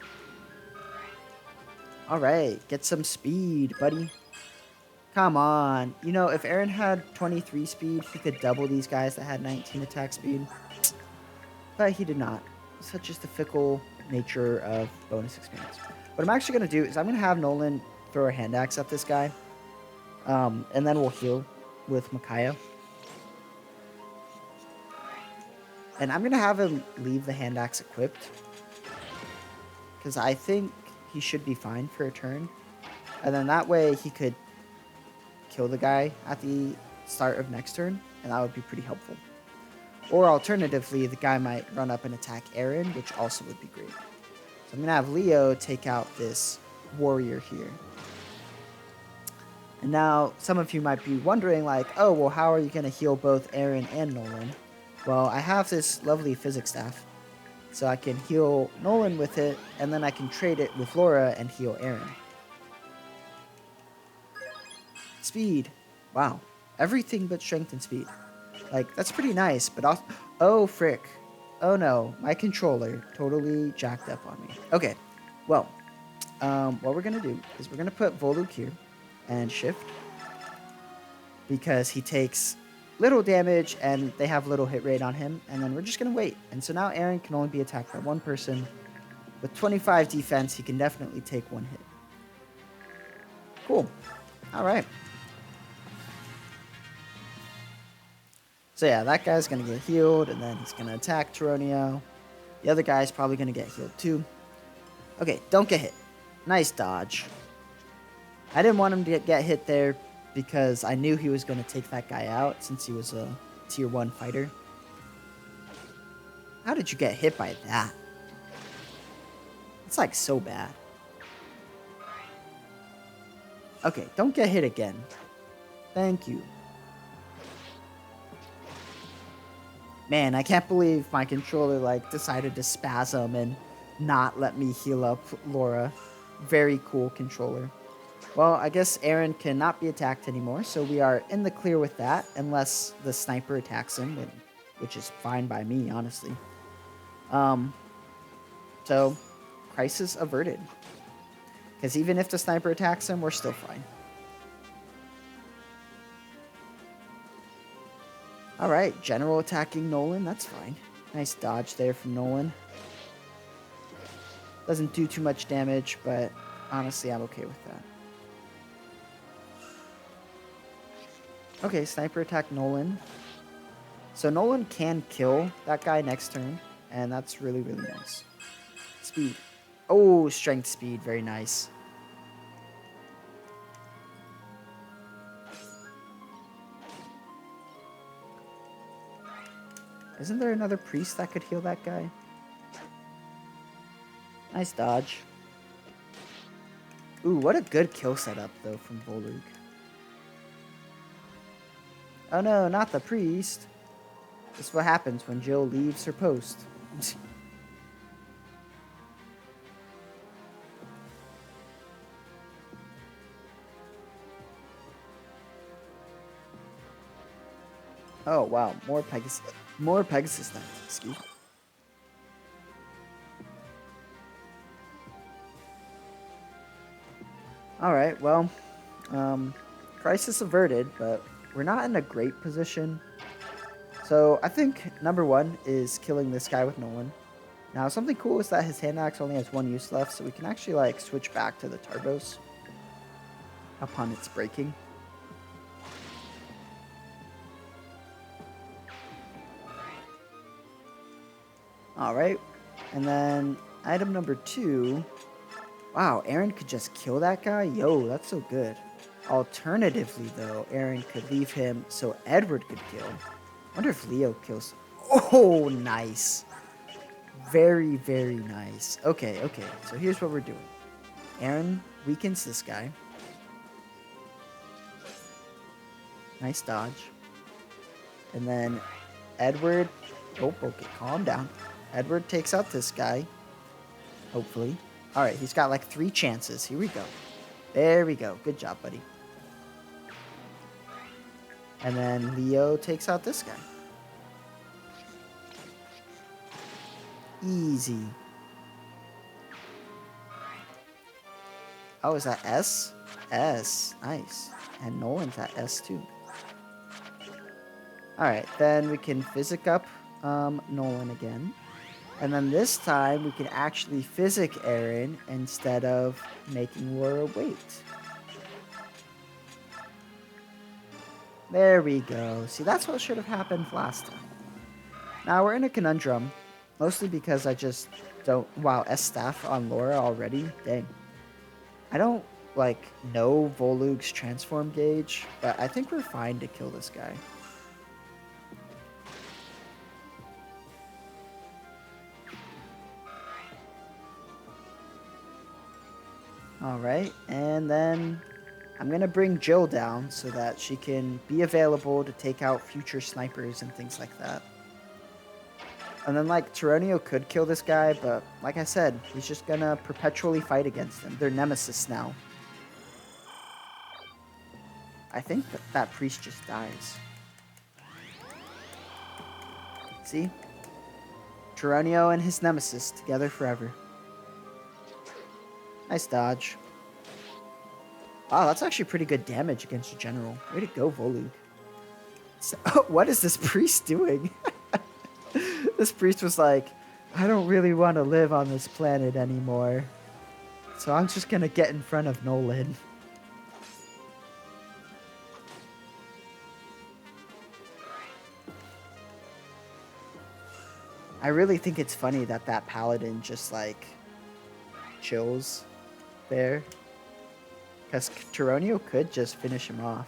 Alright, get some speed, buddy. Come on. You know, if Aaron had 23 speed, he could double these guys that had 19 attack speed. But he did not. Such is the fickle nature of bonus experience. What I'm actually going to do is I'm going to have Nolan throw a hand axe at this guy. And then we'll heal with Micaiah. And I'm going to have him leave the hand axe equipped, because I think he should be fine for a turn. And then that way he could kill the guy at the start of next turn, and that would be pretty helpful. Or alternatively, the guy might run up and attack Aaron, which also would be great. So I'm going to have Leo take out this warrior here. And now some of you might be wondering, like, oh, well, how are you going to heal both Aaron and Nolan? Well, I have this lovely physics staff, so I can heal Nolan with it, and then I can trade it with Laura and heal Aaron. Speed. Wow. Everything but strength and speed. Like, that's pretty nice, but also... Oh, frick. Oh, no. My controller totally jacked up on me. Okay. Well, what we're going to do is we're going to put Voluk here and shift, because he takes little damage and they have little hit rate on him, and then we're just going to wait. And so now Aaron can only be attacked by one person. With 25 defense, he can definitely take one hit. Cool. All right. So yeah, that guy's going to get healed, and then he's going to attack Tauroneo. The other guy's probably going to get healed too. Okay, don't get hit. Nice dodge. I didn't want him to get hit there because I knew he was going to take that guy out since he was a tier 1 fighter. How did you get hit by that? It's like so bad. Okay, don't get hit again. Thank you. Man, I can't believe my controller like decided to spasm and not let me heal up Laura. Very cool controller. Well, I guess Aaron cannot be attacked anymore, so we are in the clear with that, unless the sniper attacks him, which is fine by me, honestly. So, crisis averted. Because even if the sniper attacks him, we're still fine. Alright, general attacking Nolan, that's fine. Nice dodge there from Nolan. Doesn't do too much damage, but honestly, I'm okay with that. Okay, sniper attack Nolan. So Nolan can kill that guy next turn, and that's really, really nice. Speed. Oh, strength speed, very nice. Isn't there another priest that could heal that guy? Nice dodge. Ooh, what a good kill setup, though, from Volug. Oh no, not the priest. This is what happens when Jill leaves her post. Oh wow, more Pegasus Knights, excuse me. Alright, well, crisis averted, but we're not in a great position. So I think number one is killing this guy with Nolan. Now something cool is that his hand axe only has one use left, so we can actually like switch back to the Tarbos upon its breaking. Alright, and then item number 2. Wow, Aaron could just kill that guy? Yo, that's so good. Alternatively, though, Aaron could leave him so Edward could kill. Wonder if Leo kills. Oh, nice. Very, very nice. Okay, okay. So here's what we're doing. Aaron weakens this guy. Nice dodge. And then Edward... Oh, okay, calm down. Edward takes out this guy. Hopefully. Alright, he's got like 3 chances. Here we go. There we go. Good job, buddy. And then Leo takes out this guy. Easy. Oh, is that S? S. Nice. And Nolan's at S too. Alright, then we can physic up Nolan again. And then this time, we can actually physic Aaron instead of making Laura wait. There we go. See, that's what should have happened last time. Now, we're in a conundrum. Mostly because I just don't... Wow, S-Staff on Laura already? Dang. I don't, like, know Volug's transform gauge, but I think we're fine to kill this guy. Alright, and then I'm going to bring Jill down so that she can be available to take out future snipers and things like that. And then, like, Tauroneo could kill this guy, but like I said, he's just going to perpetually fight against him. They're nemesis now. I think that priest just dies. See? Tauroneo and his nemesis together forever. Nice dodge. Wow, that's actually pretty good damage against a general. Way to go, Volug. So, what is this priest doing? This priest was like, I don't really want to live on this planet anymore. So I'm just going to get in front of Nolan. I really think it's funny that that paladin just like chills there. Because Tauroneo could just finish him off.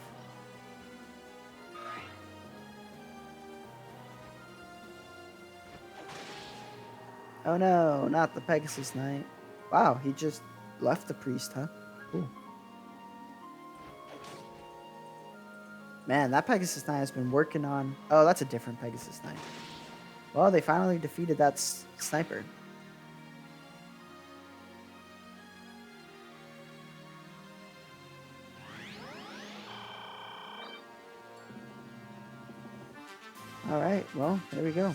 Oh no, not the Pegasus Knight. Wow, he just left the priest, huh? Cool. Man, that Pegasus Knight has been working on... Oh, that's a different Pegasus Knight. Well, they finally defeated that sniper. Alright, well, there we go.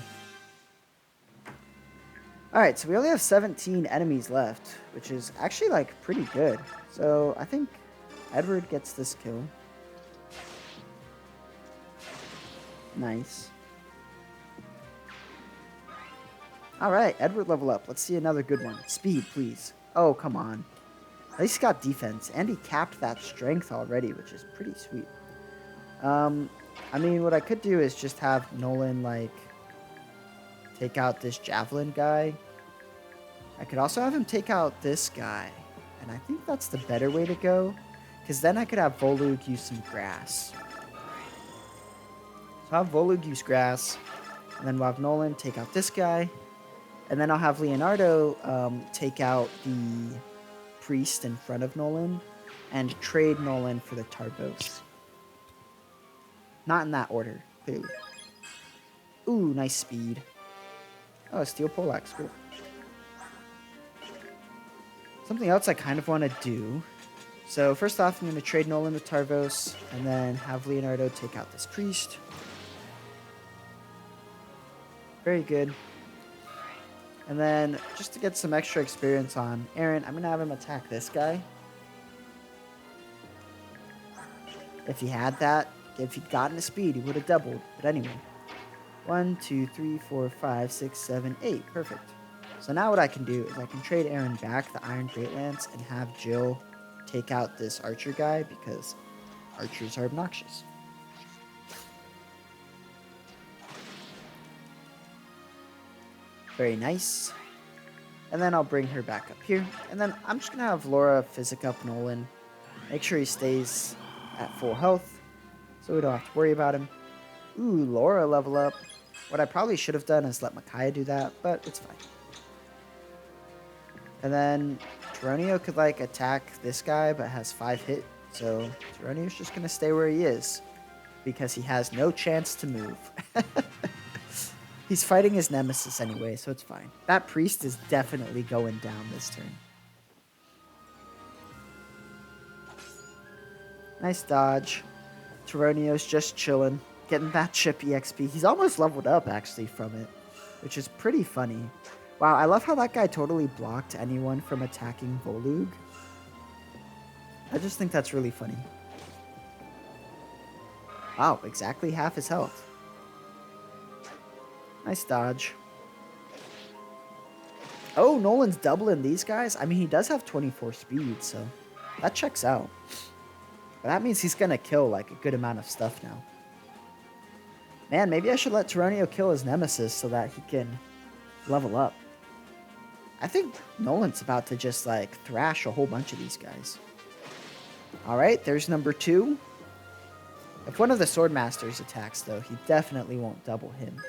Alright, so we only have 17 enemies left, which is actually, like, pretty good. So, I think Edward gets this kill. Nice. Alright, Edward level up. Let's see another good one. Speed, please. Oh, come on. At least he got defense, and he capped that strength already, which is pretty sweet. I mean, what I could do is just have Nolan, like, take out this Javelin guy. I could also have him take out this guy. And I think that's the better way to go, because then I could have Volug use some grass. So I'll have Volug use grass, and then we'll have Nolan take out this guy. And then I'll have Leonardo take out the priest in front of Nolan and trade Nolan for the Targos. Not in that order, clearly. Ooh, nice speed. Oh, Steel Poleaxe, cool. Something else I kind of want to do. So first off, I'm going to trade Nolan with Targos and then have Leonardo take out this priest. Very good. And then, just to get some extra experience on Aaron, I'm going to have him attack this guy. If he had that, if he'd gotten a speed, he would have doubled. But anyway. 1, 2, 3, 4, 5, 6, 7, 8. Perfect. So now what I can do is I can trade Aaron back the Iron Great Lance and have Jill take out this archer guy because archers are obnoxious. Very nice. And then I'll bring her back up here. And then I'm just going to have Laura physic up Nolan. Make sure he stays at full health so we don't have to worry about him. Ooh, Laura level up. What I probably should have done is let Micaiah do that, but it's fine. And then Tauroneo could, like, attack this guy, but has 5 hit. So Tauroneo's just going to stay where he is because he has no chance to move. He's fighting his nemesis anyway, so it's fine. That priest is definitely going down this turn. Nice dodge. Tauroneo's just chilling, getting that chip EXP. He's almost leveled up, actually, from it, which is pretty funny. Wow, I love how that guy totally blocked anyone from attacking Volug. I just think that's really funny. Wow, exactly half his health. Nice dodge. Oh, Nolan's doubling these guys? I mean, he does have 24 speed, so that checks out. But that means he's going to kill, like, a good amount of stuff now. Man, maybe I should let Tauroneo kill his nemesis so that he can level up. I think Nolan's about to just, like, thrash a whole bunch of these guys. Alright, there's number 2. If one of the Swordmasters attacks, though, he definitely won't double him.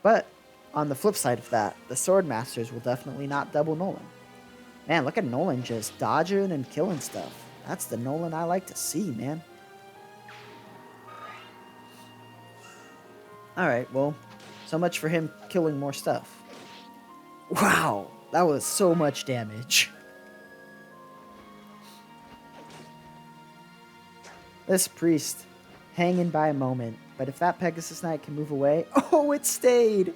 But, on the flip side of that, the Swordmasters will definitely not double Nolan. Man, look at Nolan just dodging and killing stuff. That's the Nolan I like to see, man. Alright, well, so much for him killing more stuff. Wow, that was so much damage. This priest, hanging by a moment. But if that Pegasus Knight can move away... Oh, it stayed!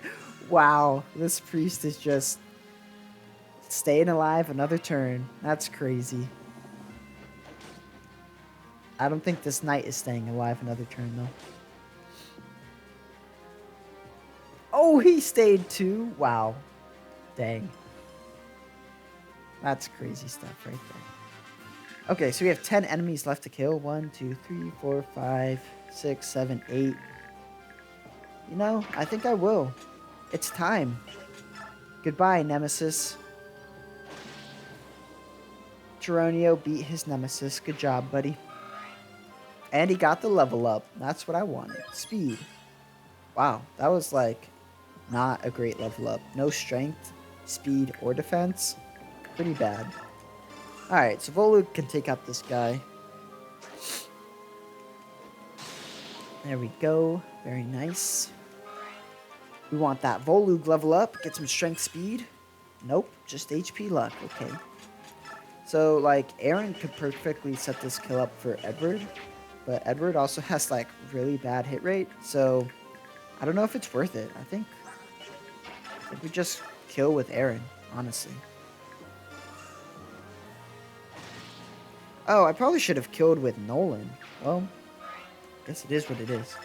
Wow, this priest is just staying alive another turn. That's crazy. I don't think this knight is staying alive another turn, though. Oh, he stayed too? Wow. Dang. That's crazy stuff right there. Okay, so we have 10 enemies left to kill. 1, 2, 3, 4, 5, 6, 7, 8. You know, I think I will. It's time. Goodbye, Nemesis. Tauroneo beat his Nemesis. Good job, buddy. And he got the level up. That's what I wanted. Speed. Wow, that was like not a great level up. No strength, speed, or defense. Pretty bad. Alright, so Volug can take out this guy. There we go. Very nice. We want that Volug level up. Get some strength speed. Nope, just HP luck. Okay. So, like, Aaron could perfectly set this kill up for Edward. but Edward also has like really bad hit rate, so I don't know if it's worth it. I think we just kill with Aaron, honestly. Oh, I probably should have killed with Nolan. Well, I guess it is what it is.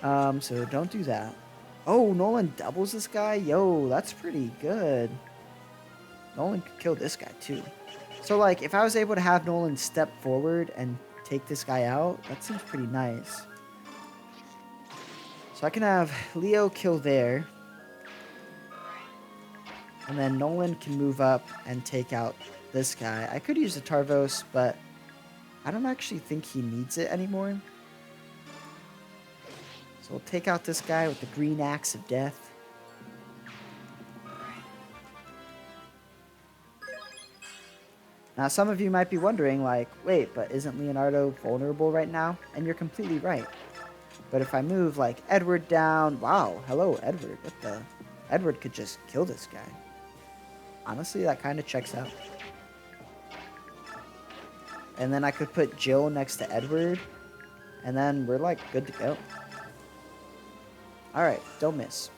So don't do that. Oh, Nolan doubles this guy? Yo, that's pretty good. Nolan could kill this guy too. So like, if I was able to have Nolan step forward and take this guy out, that seems pretty nice. So I can have Leo kill there. And then Nolan can move up and take out this guy. I could use the Tarvos, but I don't actually think he needs it anymore. So we'll take out this guy with the green axe of death. Now, some of you might be wondering, like, wait, but isn't Leonardo vulnerable right now? And you're completely right. But if I move, like, Edward down... Wow, hello, Edward. What the... Edward could just kill this guy. Honestly, that kind of checks out. And then I could put Jill next to Edward. And then we're, like, good to go. Alright, don't miss.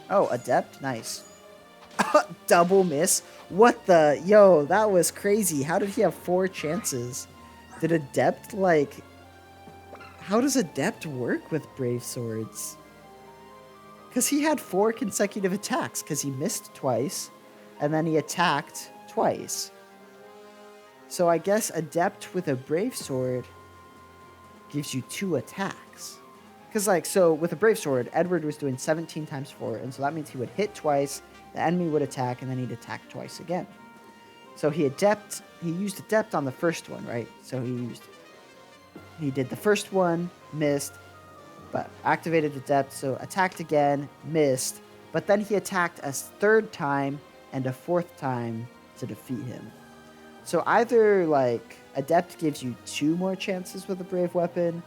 Oh, Adept? Nice. Double miss? What the... Yo, that was crazy. How did he have 4 chances? Did Adept, like... How does Adept work with Brave Swords? Because he had 4 consecutive attacks. Because he missed twice. And then he attacked twice. So I guess Adept with a Brave Sword gives you 2 attacks. Because, like, so with a Brave Sword, Edward was doing 17 times 4. And so that means he would hit twice, the enemy would attack, and then he'd attack twice again. So he used Adept on the first one, right? So he did the first one, missed, but activated Adept, so attacked again, missed, but then he attacked a 3rd time and a 4th time to defeat him. So either, like, Adept gives you 2 more chances with a Brave Weapon,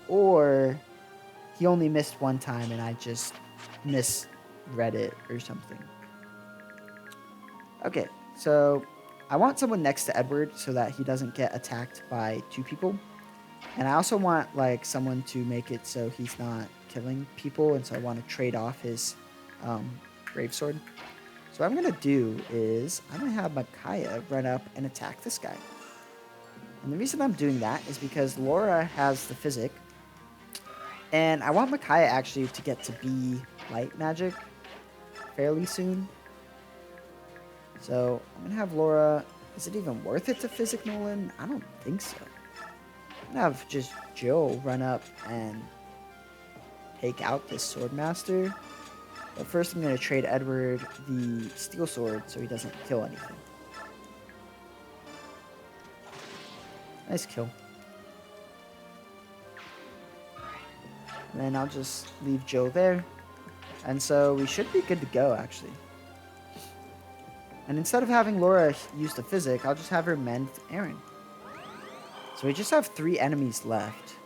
or he only missed 1 time and I just misread it or something. Okay, so I want someone next to Edward so that he doesn't get attacked by 2 people. And I also want, like, someone to make it so he's not killing people, and so I want to trade off his Brave Sword. So what I'm going to do is I'm going to have Micaiah run up and attack this guy. And the reason I'm doing that is because Laura has the Physic, and I want Micaiah actually to get to be Light Magic fairly soon. So I'm going to have Laura... Is it even worth it to Physic Nolan? I don't think so. I'm going to have just Jill run up and take out this Swordmaster. But first I'm going to trade Edward the Steel Sword so he doesn't kill anything. Nice kill. And then I'll just leave Jill there. And so we should be good to go, actually. And instead of having Laura use the Physic, I'll just have her mend Aaron. So we just have 3 enemies left.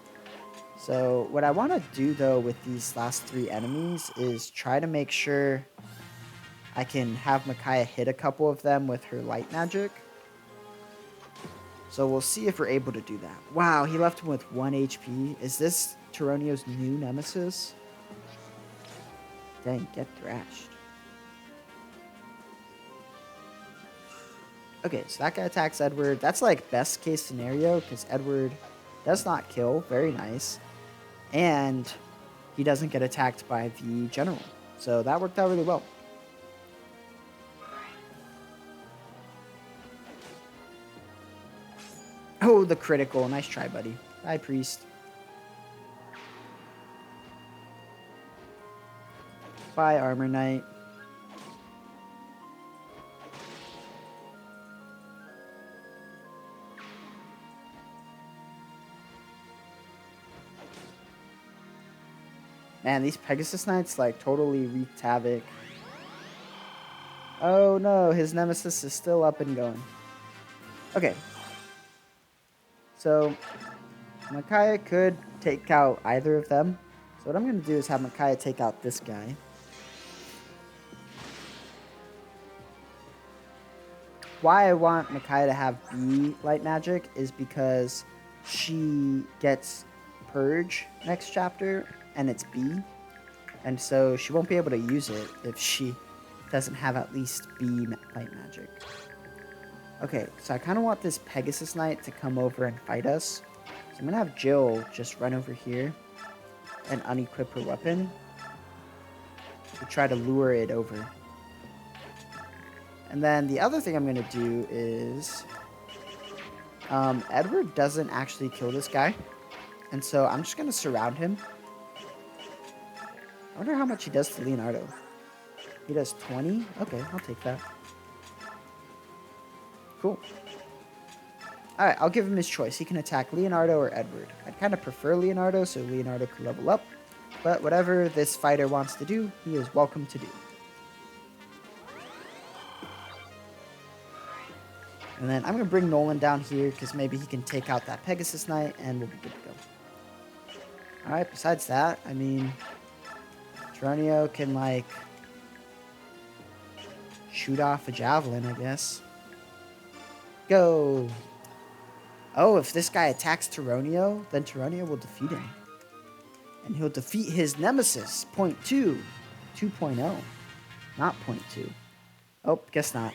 So what I want to do, though, with these last 3 enemies is try to make sure I can have Micaiah hit a couple of them with her light magic. So we'll see if we're able to do that. Wow, he left him with 1 HP. Is this Tauroneo's new nemesis? Dang, get thrashed. Okay, so that guy attacks Edward. That's like best case scenario because Edward does not kill. Very nice. And he doesn't get attacked by the general. So that worked out really well. Oh, the critical. Nice try, buddy. Bye, priest. Bye, armor knight. Man, these Pegasus Knights, like, totally wreaked havoc. Oh, no. His nemesis is still up and going. Okay. So, Micaiah could take out either of them. So what I'm going to do is have Micaiah take out this guy. Why I want Micaiah to have B light magic is because she gets Purge next chapter, and it's B. And so she won't be able to use it if she doesn't have at least B light magic. Okay, so I kind of want this Pegasus Knight to come over and fight us. So I'm going to have Jill just run over here and unequip her weapon to try to lure it over. And then the other thing I'm going to do is... Edward doesn't actually kill this guy. And so I'm just going to surround him. I wonder how much he does to Leonardo. He does 20? Okay, I'll take that. Cool. Alright, I'll give him his choice. He can attack Leonardo or Edward. I'd kind of prefer Leonardo, so Leonardo can level up. But whatever this fighter wants to do, he is welcome to do. And then I'm going to bring Nolan down here, because maybe he can take out that Pegasus Knight, and we'll be good to go. Alright, besides that, I mean... Tauroneo can, like... shoot off a javelin, I guess. Go! Oh, if this guy attacks Tauroneo, then Tauroneo will defeat him. And he'll defeat his nemesis, 0.2. 2.0. Not 0.2. Oh, guess not.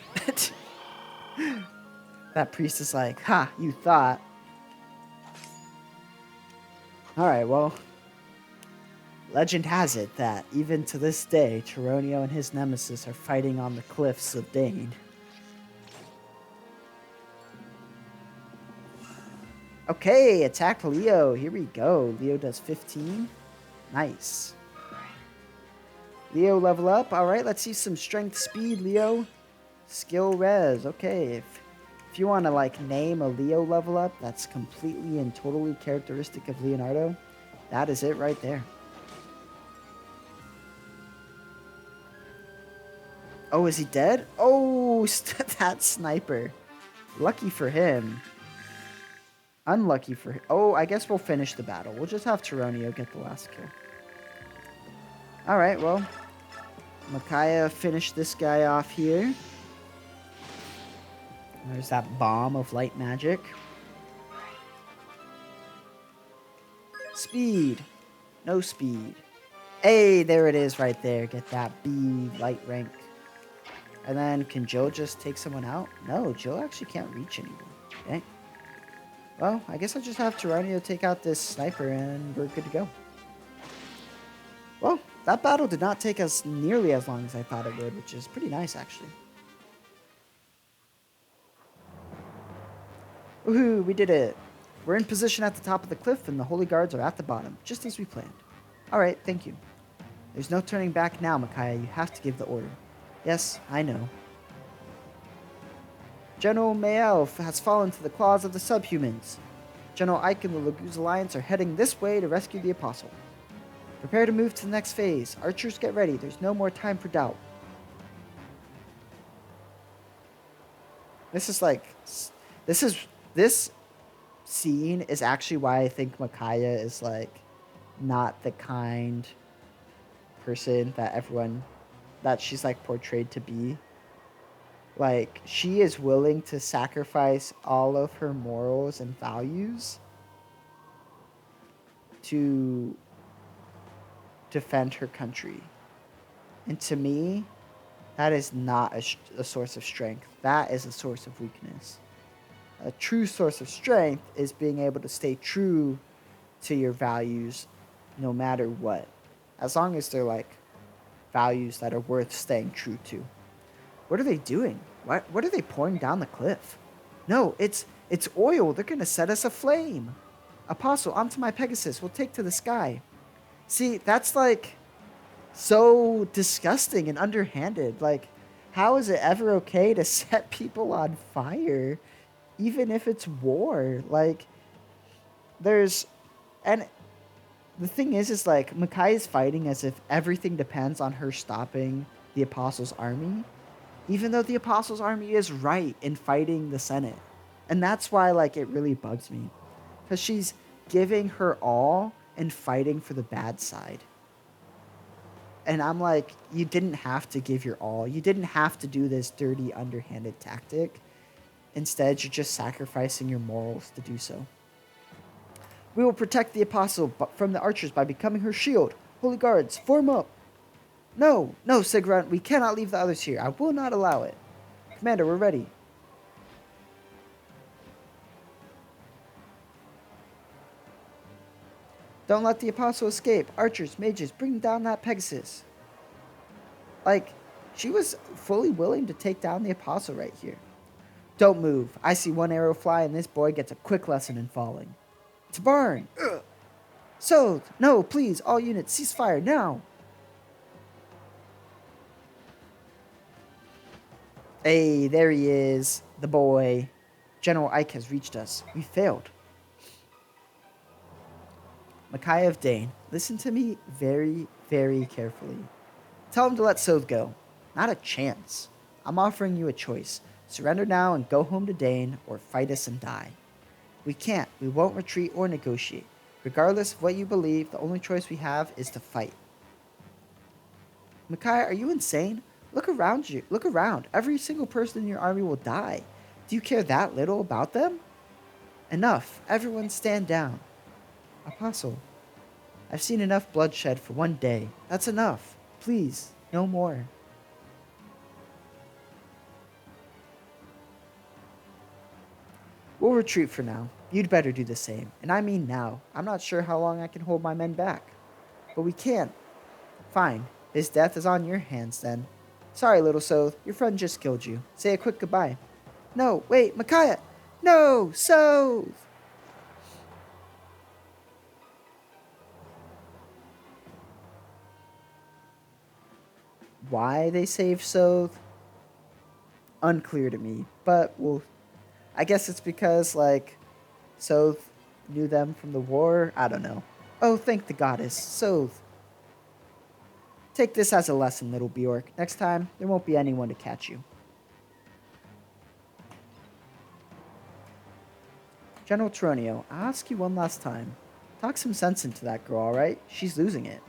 That priest is like, ha, you thought. Alright, well. Legend has it that, even to this day, Tauroneo and his nemesis are fighting on the cliffs of Dane. Okay, attack Leo. Here we go. Leo does 15. Nice. Leo level up. Alright, let's see some strength speed, Leo. Skill res. Okay, if you want to, like, name a Leo level up that's completely and totally characteristic of Leonardo, that is it right there. Oh, is he dead? Oh, that sniper. Lucky for him. Unlucky for him. Oh, I guess we'll finish the battle. We'll just have Tauroneo get the last kill. Alright, well. Micaiah finished this guy off here. There's that bomb of light magic. Speed. No speed. Hey, there it is right there. Get that B light rank. And then, can Jill just take someone out? No, Jill actually can't reach anyone. Okay. Well, I guess I'll just have Tauroneo take out this sniper and we're good to go. Well, that battle did not take us nearly as long as I thought it would, which is pretty nice, actually. Woohoo, we did it. We're in position at the top of the cliff and the Holy Guards are at the bottom, just as we planned. Alright, thank you. There's no turning back now, Micaiah. You have to give the order. Yes, I know. General Mael has fallen to the claws of the subhumans. General Ike and the Laguz Alliance are heading this way to rescue the Apostle. Prepare to move to the next phase. Archers, get ready. There's no more time for doubt. This scene is actually why I think Micaiah is, like, not the kind person that she's, like, portrayed to be. Like, she is willing to sacrifice all of her morals and values to defend her country. And to me, that is not a source of strength. That is a source of weakness. A true source of strength is being able to stay true to your values no matter what. As long as they're, like, values that are worth staying true to. What are they doing? What are they pouring down the cliff? No, it's oil. They're going to set us aflame. Apostle, onto my Pegasus. We'll take to the sky. See, that's, like, so disgusting and underhanded. Like, how is it ever okay to set people on fire, even if it's war? Like, and the thing is like, Micaiah is fighting as if everything depends on her stopping the Apostles' army, even though the Apostles' army is right in fighting the Senate. And that's why, like, it really bugs me. Because she's giving her all and fighting for the bad side. And I'm like, you didn't have to give your all. You didn't have to do this dirty, underhanded tactic. Instead, you're just sacrificing your morals to do so. We will protect the apostle from the archers by becoming her shield. Holy guards, form up. No, no, Sigrun, we cannot leave the others here. I will not allow it. Commander, we're ready. Don't let the apostle escape. Archers, mages, bring down that Pegasus. Like, she was fully willing to take down the apostle right here. Don't move. I see one arrow fly and this boy gets a quick lesson in falling. To barn! Ugh. So, no, please, all units, cease fire now! Hey, there he is, the boy. General Ike has reached us. We failed. Micaiah of Dane, listen to me very, very carefully. Tell him to let Soth go. Not a chance. I'm offering you a choice. Surrender now and go home to Dane, or fight us and die. We can't. We won't retreat or negotiate. Regardless of what you believe, the only choice we have is to fight. Micaiah, are you insane? Look around you. Look around. Every single person in your army will die. Do you care that little about them? Enough. Everyone stand down. Apostle, I've seen enough bloodshed for one day. That's enough. Please, no more. We'll retreat for now. You'd better do the same. And I mean now. I'm not sure how long I can hold my men back. But we can't. Fine. His death is on your hands then. Sorry, little Soth. Your friend just killed you. Say a quick goodbye. No, wait, Micaiah! No, Soth! Why they saved Soth? Unclear to me. But, well, I guess it's because, like, Soth knew them from the war? I don't know. Oh, thank the goddess. Soth. Take this as a lesson, little Bjork. Next time, there won't be anyone to catch you. General Tauroneo, I'll ask you one last time. Talk some sense into that girl, alright? She's losing it.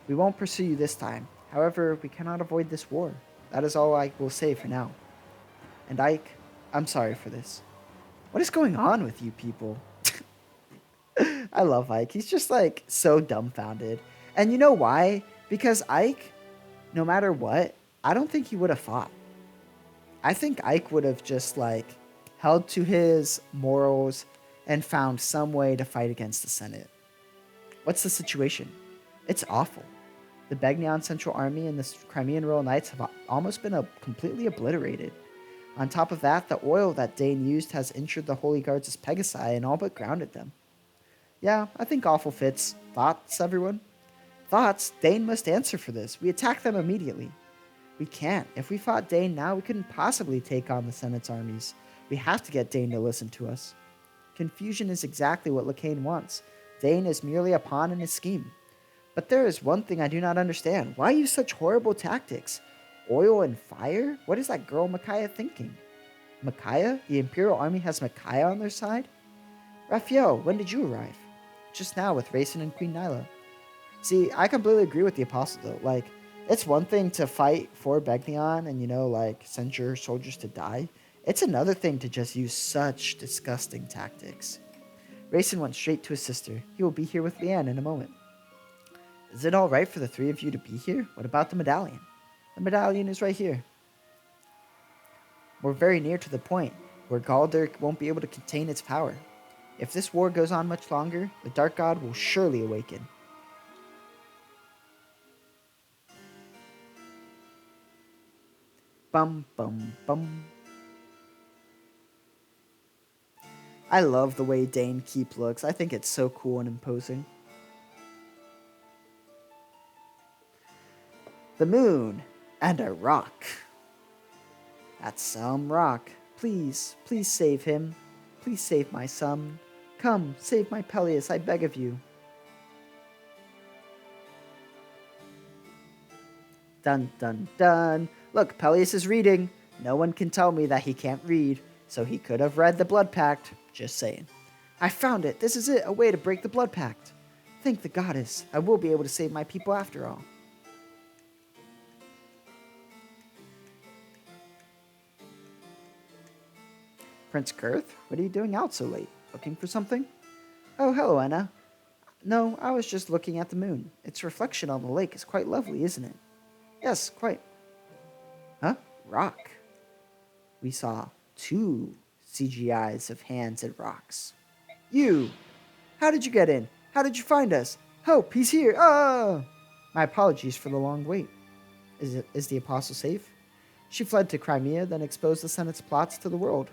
We won't pursue you this time. However, we cannot avoid this war. That is all I will say for now. And Ike, I'm sorry for this. What is going on with you people? I love Ike. He's just like so dumbfounded. And you know why? Because Ike, no matter what, I don't think he would have fought. I think Ike would have just like held to his morals and found some way to fight against the Senate. What's the situation? It's awful. The Begnion Central Army and the Crimean Royal Knights have almost been completely obliterated. On top of that, the oil that Dane used has injured the Holy Guards' Pegasi and all but grounded them. Yeah, I think awful fits. Thoughts, everyone? Thoughts? Dane must answer for this. We attack them immediately. We can't. If we fought Dane now, we couldn't possibly take on the Senate's armies. We have to get Dane to listen to us. Confusion is exactly what Lacane wants. Dane is merely a pawn in his scheme. But there is one thing I do not understand. Why use such horrible tactics? Oil and fire? What is that girl Micaiah thinking? Micaiah? The Imperial Army has Micaiah on their side? Raphael, when did you arrive? Just now with Rayson and Queen Nyla. See, I completely agree with the Apostle though. Like, it's one thing to fight for Begnion and, you know, like, send your soldiers to die. It's another thing to just use such disgusting tactics. Rayson went straight to his sister. He will be here with Leanne in a moment. Is it all right for the three of you to be here? What about the medallion? The medallion is right here. We're very near to the point where Galder won't be able to contain its power. If this war goes on much longer, the Dark God will surely awaken. Bum, bum, bum. I love the way Dane Keep looks. I think it's so cool and imposing. The moon and a rock. That's some rock. Please, please save him. Please save my son. Come, save my Peleus, I beg of you. Dun dun dun. Look, Peleus is reading. No one can tell me that he can't read, so he could have read the Blood Pact. Just saying. I found it. This is it, a way to break the Blood Pact. Thank the goddess. I will be able to save my people after all. Prince Kurth, what are you doing out so late? Looking for something? Oh, hello, Anna. No, I was just looking at the moon. Its reflection on the lake is quite lovely, isn't it? Yes, quite. Huh? Rock. We saw two CGIs of hands and rocks. You! How did you get in? How did you find us? Help, he's here! Ah! My apologies for the long wait. Is the apostle safe? She fled to Crimea, then exposed the Senate's plots to the world.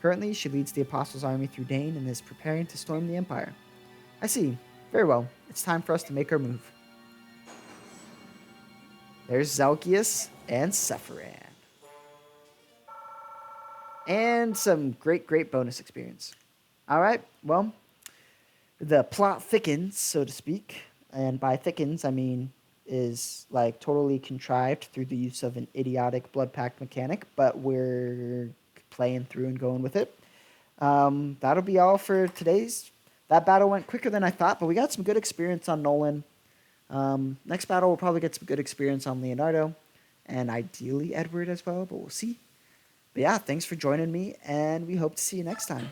Currently, she leads the apostles' army through Dane and is preparing to storm the Empire. I see. Very well. It's time for us to make our move. There's Zalkius and Sephiran. And some great bonus experience. Alright, well, the plot thickens, so to speak. And by thickens, I mean is like totally contrived through the use of an idiotic blood pact mechanic, but we're playing through and going with it. That'll be all for today's. That battle went quicker than I thought, but we got some good experience on Nolan. Next battle, we'll probably get some good experience on Leonardo, and ideally Edward as well, but we'll see. But yeah, thanks for joining me, and we hope to see you next time.